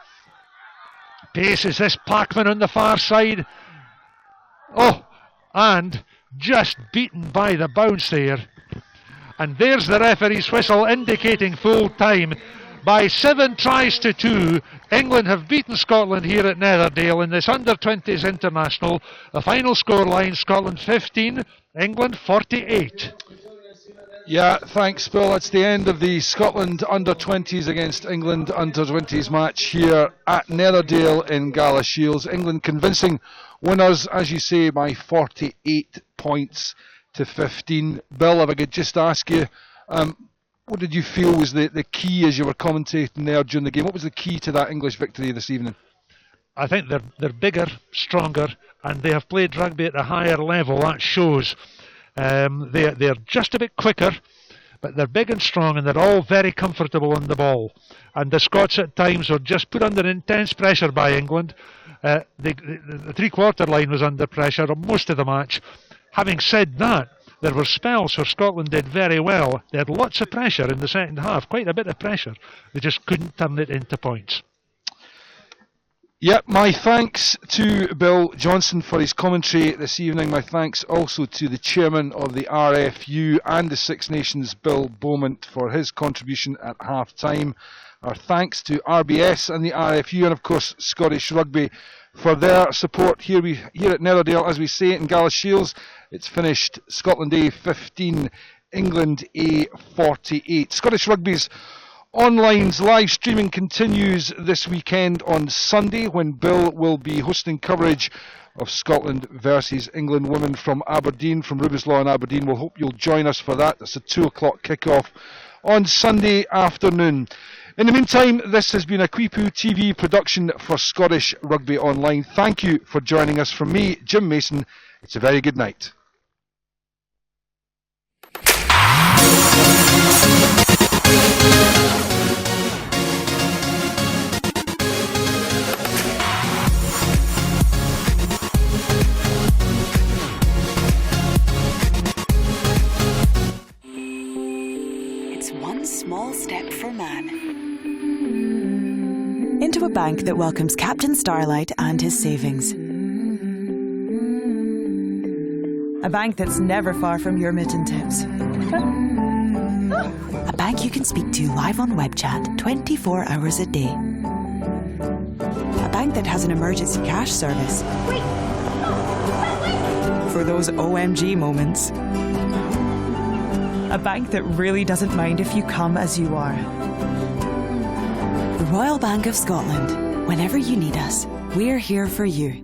Pace is this Packman on the far side. Oh, and just beaten by the bounce there. And there's the referee's whistle indicating full time. By 7 tries to 2, England have beaten Scotland here at Netherdale in this under-20s international. The final scoreline, Scotland 15, England 48. Yeah, thanks, Bill. That's the end of the Scotland under-20s against England under-20s match here at Netherdale in Gala Shields. England convincing winners, as you say, by 48 points to 15. Bill, if I could just ask you, what did you feel was the key as you were commentating there during the game? What was the key to that English victory this evening? I think they're bigger, stronger, and they have played rugby at a higher level. That shows. They're just a bit quicker, but they're big and strong, and they're all very comfortable on the ball. And the Scots at times were just put under intense pressure by England. The three-quarter line was under pressure most of the match. Having said that, there were spells where Scotland did very well. They had lots of pressure in the second half, quite a bit of pressure. They just couldn't turn it into points. Yep, my thanks to Bill Johnson for his commentary this evening. My thanks also to the chairman of the RFU and the Six Nations, Bill Beaumont, for his contribution at half-time. Our thanks to RBS and the RFU, and of course Scottish Rugby, for their support here at Netherdale. As we say it in Gala Shields, it's finished Scotland A 15, England A 48. Scottish Rugby's Online's live streaming continues this weekend on Sunday, when Bill will be hosting coverage of Scotland versus England women from Aberdeen, from Rubislaw in Aberdeen. We'll hope you'll join us for that. That's a 2 o'clock kickoff on Sunday afternoon. In the meantime, this has been a Quipu TV production for Scottish Rugby Online. Thank you for joining us. From me, Jim Mason, it's a very good night. It's one small step for man, into a bank that welcomes Captain Starlight and his savings. A bank that's never far from your mitten tips. A bank you can speak to live on web chat 24 hours a day. A bank that has an emergency cash service. Wait. For those OMG moments. A bank that really doesn't mind if you come as you are. The Royal Bank of Scotland. Whenever you need us, we're here for you.